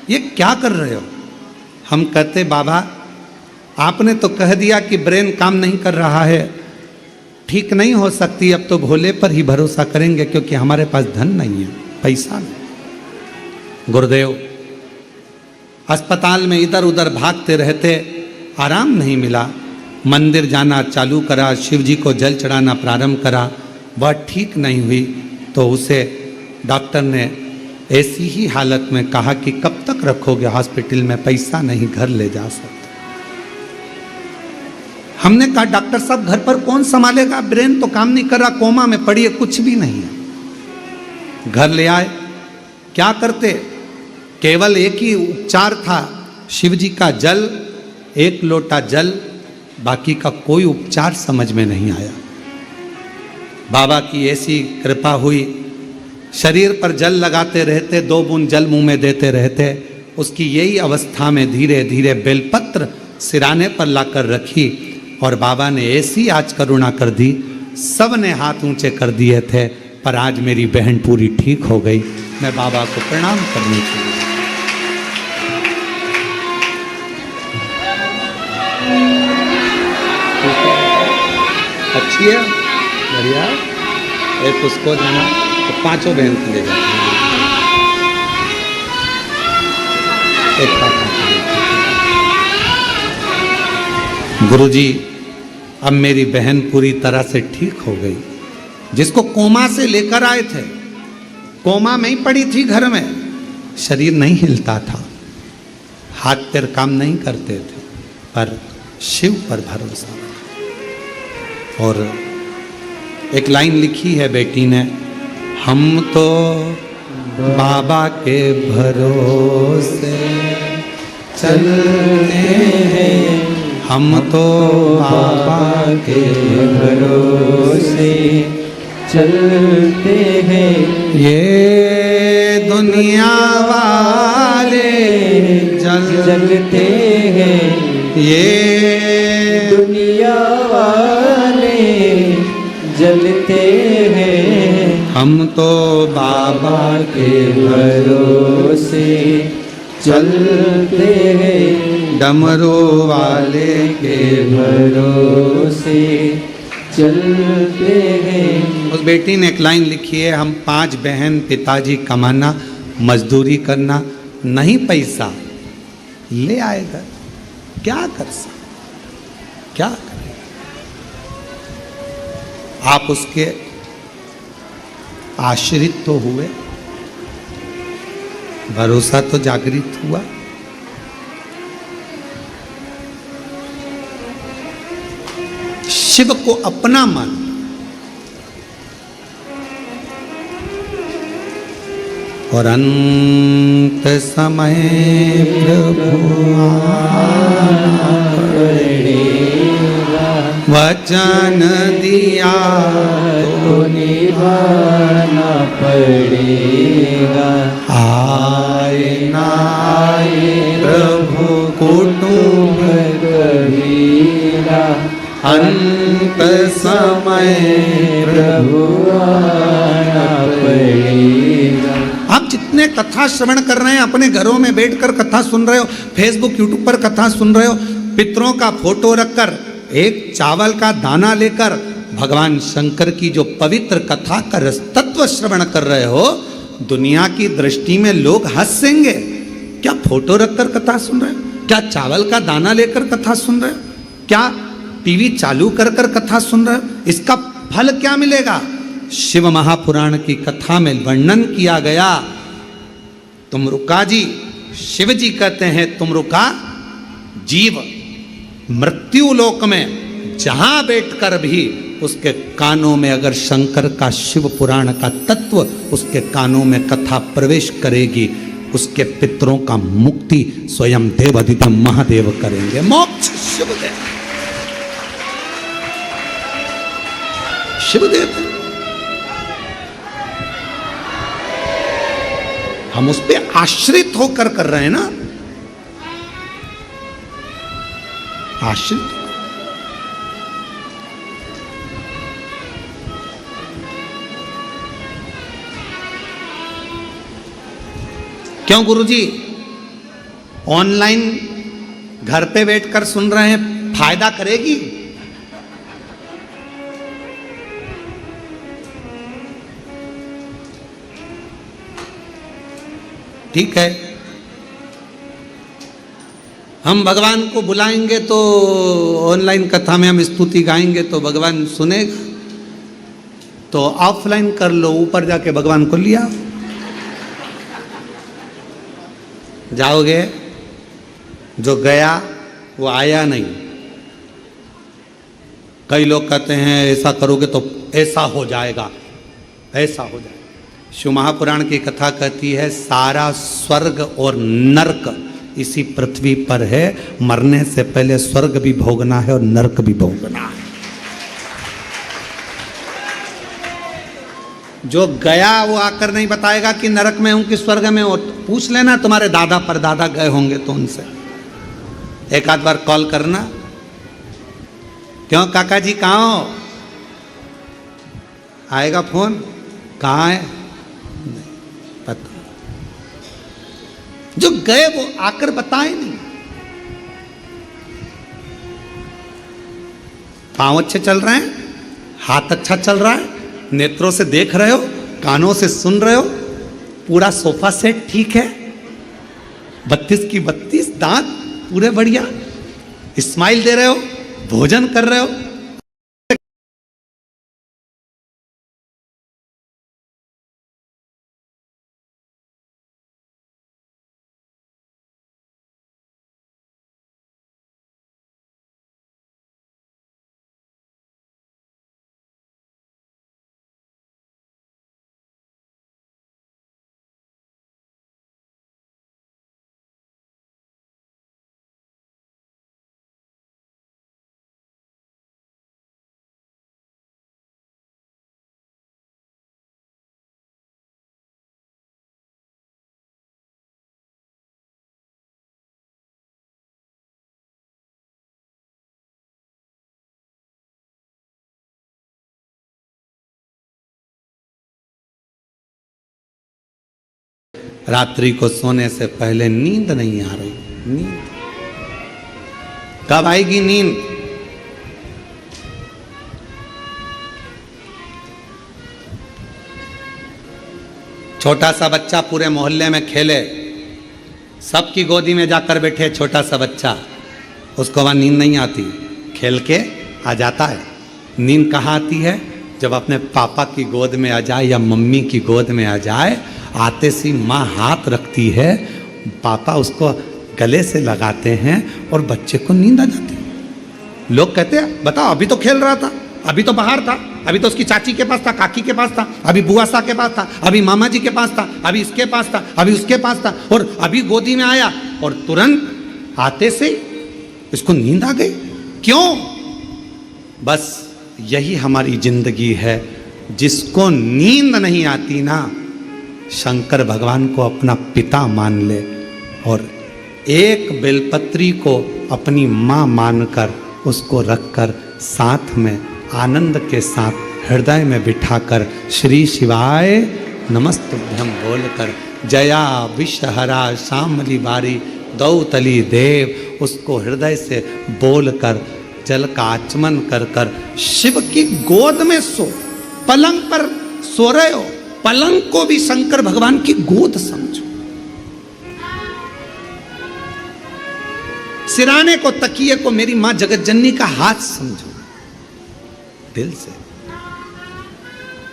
ये क्या कर रहे हो? हम कहते बाबा आपने तो कह दिया कि ब्रेन काम नहीं कर रहा है, ठीक नहीं हो सकती, अब तो भोले पर ही भरोसा करेंगे क्योंकि हमारे पास धन नहीं है, पैसा नहीं। गुरुदेव, अस्पताल में इधर उधर भागते रहते, आराम नहीं मिला। मंदिर जाना चालू करा, शिव जी को जल चढ़ाना प्रारंभ करा, वह ठीक नहीं हुई तो उसे डॉक्टर ने ऐसी ही हालत में कहा कि कब तक रखोगे हॉस्पिटल में, पैसा नहीं, घर ले जा सकते। हमने कहा डॉक्टर साहब घर पर कौन संभालेगा, ब्रेन तो काम नहीं कर रहा, कोमा में पड़ी है, कुछ भी नहीं है। घर ले आए, क्या करते? केवल एक ही उपचार था, शिव जी का जल, 1 लोटा जल, बाकी का कोई उपचार समझ में नहीं आया। बाबा की ऐसी कृपा हुई, शरीर पर जल लगाते रहते, 2 बूंद जल मुंह में देते रहते। उसकी यही अवस्था में धीरे धीरे बेलपत्र सिराने पर लाकर रखी और बाबा ने ऐसी आज करुणा कर दी, सब ने हाथ ऊंचे कर दिए थे, पर आज मेरी बहन पूरी ठीक हो गई। मैं बाबा को प्रणाम करने के लिए अच्छी है, बढ़िया। एक उसको देना तो 5 बहन को ले जाते हैं, एक पापा को ले। गुरुजी, अब मेरी बहन पूरी तरह से ठीक हो गई। जिसको कोमा से लेकर आए थे, कोमा में ही पड़ी थी घर में, शरीर नहीं हिलता था, हाथ पैर काम नहीं करते थे, पर शिव पर भरोसा। और एक लाइन लिखी है बेटी ने, हम तो बाबा के भरोसे चलते हैं, हम तो बाबा के भरोसे चलते हैं। ये दुनिया वाले जलते हैं, ये दुनिया वाले जलते हैं। हम तो बाबा के भरोसे चलते हैं, डमरू वाले के भरोसे चलते हैं। उस बेटी ने एक लाइन लिखी है, हम 5 बहन, पिताजी कमाना, मजदूरी करना, नहीं पैसा ले आएगा, क्या कर सकते, क्या करें? आप उसके आश्रित तो हुए, भरोसा तो जागृत हुआ। शिव को अपना मान, और अंत समय प्रभु पड़ेगा, वचन दिया तो निभाना पड़ेगा। आए ना आए प्रभु कुटुंब कबीरा, अंत नियत समय प्रभु आना पड़ेगा। आप जितने कथा श्रवण कर रहे हैं, अपने घरों में बैठकर कथा सुन रहे हो, फेसबुक यूट्यूब पर कथा सुन रहे हो, पितरों का फोटो रखकर एक चावल का दाना लेकर भगवान शंकर की जो पवित्र कथा का रसतत्व श्रवण कर रहे हो, दुनिया की दृष्टि में लोग हंसेंगे। क्या फोटो रखकर कथा सुन रहे हो? क्या चावल का दाना लेकर कथा सुन रहे हो? क्या टीवी चालू कर कर कथा सुन रहे हो? इसका फल क्या मिलेगा? शिव महापुराण की कथा में वर्णन किया गया, तुम रुका जी, शिव जी कहते हैं तुम रुका, जीव मृत्यु लोक में जहां बैठकर भी उसके कानों में अगर शंकर का शिव पुराण का तत्व उसके कानों में कथा प्रवेश करेगी, उसके पितरों का मुक्ति स्वयं देवादिदेव महादेव करेंगे। मोक्ष शिवदेव, शिवदेव। हम उस पर आश्रित होकर कर रहे हैं ना, आश्रित। क्यों गुरुजी? ऑनलाइन घर पे बैठकर सुन रहे हैं, फायदा करेगी? ठीक है, हम भगवान को बुलाएंगे तो ऑनलाइन कथा में हम स्तुति गाएंगे तो भगवान सुनेगा। तो ऑफलाइन कर लो, ऊपर जाके भगवान को लिया जाओगे, जो गया वो आया नहीं। कई लोग कहते हैं ऐसा करोगे तो ऐसा हो जाएगा, ऐसा हो जाएगा। शिव महापुराण की कथा कहती है सारा स्वर्ग और नरक इसी पृथ्वी पर है, मरने से पहले स्वर्ग भी भोगना है और नरक भी भोगना है। जो गया वो आकर नहीं बताएगा कि नरक में हूं कि स्वर्ग में हूं। पूछ लेना, तुम्हारे दादा परदादा गए होंगे तो उनसे एक आध बार कॉल करना, क्यों काका जी कहाँ हो? आएगा फोन, कहाँ है? पता। जो गए वो आकर बताए नहीं। पांव अच्छे चल रहे हैं, हाथ अच्छा चल रहा है, नेत्रों से देख रहे हो, कानों से सुन रहे हो, पूरा सोफा सेट ठीक है, 32 की 32 दांत पूरे बढ़िया, स्माइल दे रहे हो, भोजन कर रहे हो। रात्रि को सोने से पहले नींद नहीं आ रही। नींद कब आएगी? नींद छोटा सा बच्चा पूरे मोहल्ले में खेले, सबकी गोदी में जाकर बैठे छोटा सा बच्चा, उसको वहां नींद नहीं आती, खेल के आ जाता है। नींद कहाँ आती है? जब अपने पापा की गोद में आ जाए या मम्मी की गोद में आ जाए, आते सी माँ हाथ रखती है, पापा उसको गले से लगाते हैं और बच्चे को नींद आ जाती है। लोग कहते हैं बताओ अभी तो खेल रहा था, अभी तो बाहर था, अभी तो उसकी चाची के पास था, काकी के पास था, अभी बुआ सा के पास था, अभी मामा जी के पास था, अभी इसके पास था, अभी उसके पास था, और अभी गोदी में आया और तुरंत आते से इसको नींद आ गई। क्यों? बस यही हमारी जिंदगी है। जिसको नींद नहीं आती ना, शंकर भगवान को अपना पिता मान ले और एक बेलपत्री को अपनी माँ मानकर उसको रखकर साथ में आनंद के साथ हृदय में बिठाकर श्री शिवाय नमस्तुभ्यम बोलकर जया विषहरा श्यामली बारी दौतली देव उसको हृदय से बोलकर जल का आचमन कर कर शिव की गोद में सो। पलंग पर सो रहे हो, पलंग को भी शंकर भगवान की गोद समझो। सिराने को, तकिए को मेरी मां जगत जननी का हाथ समझो। दिल से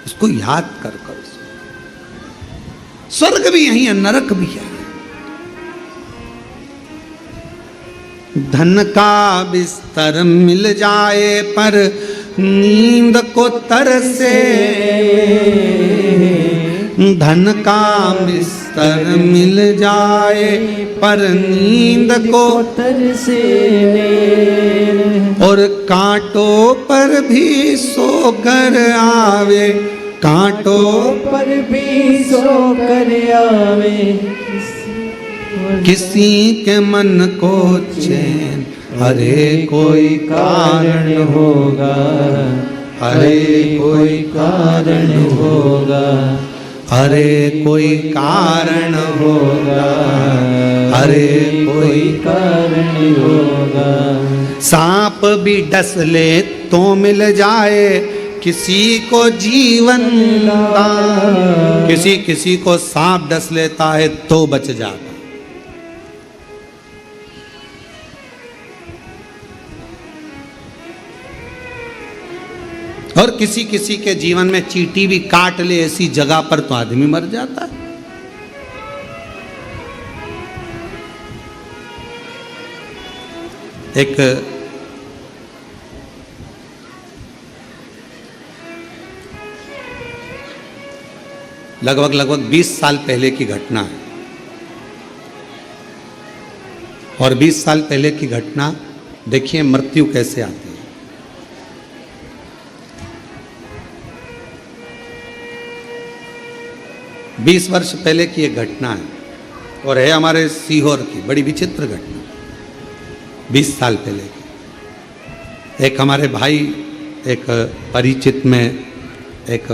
उसको याद कर कर। स्वर्ग भी यही है, नरक भी है। धन का बिस्तर मिल जाए पर नींद को तरसे, धन का बिस्तर मिल जाए पर नींद को तरसे, और कांटों पर भी सोकर आवे, कांटों पर भी सो कर आवे, किसी के मन को चैन, अरे कोई कारण होगा, अरे कोई कारण होगा, अरे कोई कारण होगा, अरे कोई कारण होगा। सांप भी डस ले तो मिल जाए किसी को जीवन दान, किसी को सांप डस लेता है तो बच जाता। और किसी के जीवन में चींटी भी काट ले ऐसी जगह पर तो आदमी मर जाता है। एक लगभग 20 साल पहले की घटना है। और 20 साल पहले की घटना देखिए मृत्यु कैसे आती है। 20 वर्ष पहले की एक घटना है और है हमारे सीहोर की, बड़ी विचित्र घटना। 20 साल पहले की एक हमारे भाई, एक परिचित में, एक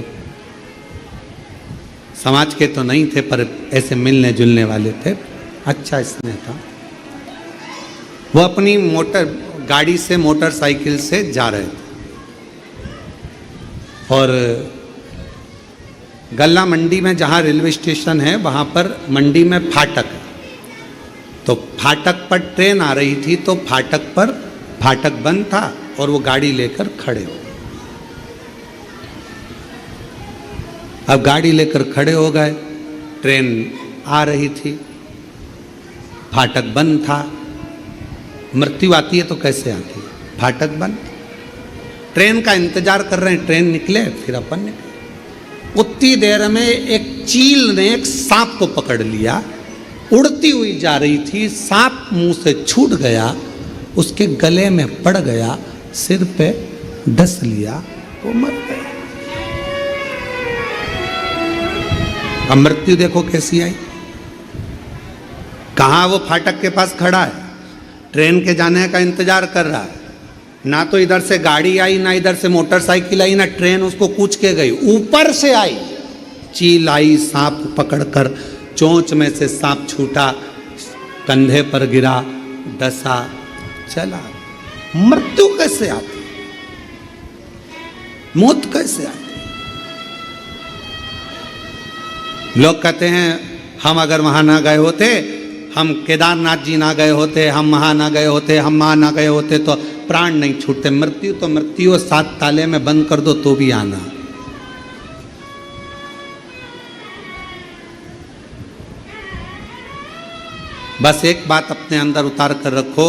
समाज के तो नहीं थे पर ऐसे मिलने जुलने वाले थे, अच्छा स्नेह था। वो अपनी गाड़ी से, मोटरसाइकिल से जा रहे थे और गल्ला मंडी में, जहाँ रेलवे स्टेशन है वहाँ पर मंडी में फाटक है, तो फाटक पर ट्रेन आ रही थी, तो फाटक बंद था और वो गाड़ी लेकर खड़े हो। अब गाड़ी लेकर खड़े हो गए, ट्रेन आ रही थी, फाटक बंद था। मृत्यु आती है तो कैसे आती है? फाटक बंद, ट्रेन का इंतजार कर रहे हैं, ट्रेन निकले फिर अपन निकले। उतनी देर में एक चील ने एक सांप को पकड़ लिया, उड़ती हुई जा रही थी, सांप मुंह से छूट गया, उसके गले में पड़ गया, सिर पे डस लिया, वो मर गया। अब मृत्यु देखो कैसी आई। कहाँ वो फाटक के पास खड़ा है, ट्रेन के जाने का इंतजार कर रहा है, ना तो इधर से गाड़ी आई, ना इधर से मोटरसाइकिल आई, ना ट्रेन उसको कूच के गई, ऊपर से आई चील आई, सांप पकड़कर चोंच में से सांप छूटा, कंधे पर गिरा, डसा, चला। मृत्यु कैसे आती, मौत कैसे आती? लोग कहते हैं हम अगर वहां ना गए होते, हम केदारनाथ जी ना गए होते, हम वहां ना गए होते, हम वहां ना गए होते तो प्राण नहीं छूटते। मृत्यु तो मृत्यु, 7 ताले में बंद कर दो तो भी आना। बस एक बात अपने अंदर उतार कर रखो,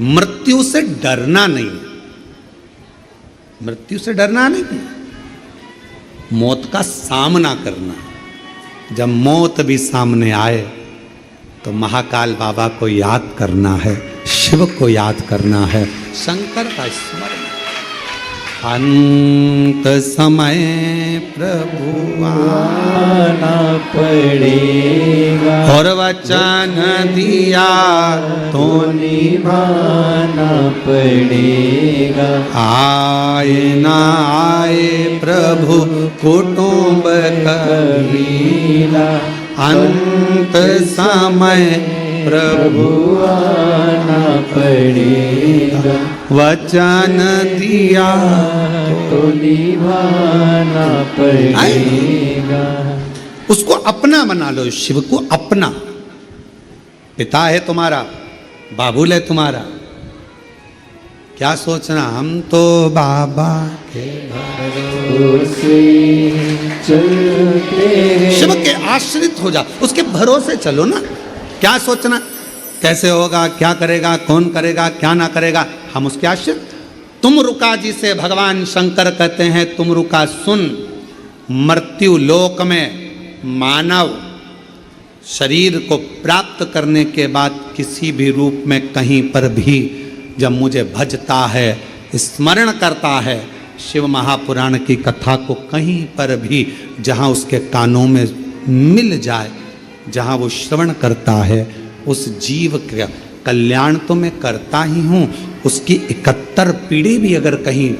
मृत्यु से डरना नहीं, मृत्यु से डरना नहीं, मौत का सामना करना। जब मौत भी सामने आए तो महाकाल बाबा को याद करना है, शिव को याद करना है, शंकर का स्मरण। अंत समय प्रभु आना पड़ेगा और वचन दिया तो निभाना पड़ेगा। आए ना आए प्रभु कुटुंब कबीला, अंत समय प्रभु आना पड़ेगा, वचन दिया तो निभाना पड़ेगा। उसको अपना बना लो, शिव को अपना। पिता है तुम्हारा, बाबुल है तुम्हारा, क्या सोचना हम तो बाबा के भरोसे चलते हैं। शिव के आश्रित हो जा, उसके भरोसे चलो ना। क्या सोचना कैसे होगा, क्या करेगा, कौन करेगा, क्या ना करेगा, हम उसके आश्रित। तुम रुका जिसे भगवान शंकर कहते हैं, तुम रुका सुन। मृत्यु लोक में मानव शरीर को प्राप्त करने के बाद किसी भी रूप में कहीं पर भी जब मुझे भजता है, स्मरण करता है, शिव महापुराण की कथा को कहीं पर भी जहाँ उसके कानों में मिल जाए, जहाँ वो श्रवण करता है, उस जीव का कल्याण तो मैं करता ही हूँ, उसकी 71 पीढ़ी भी अगर कहीं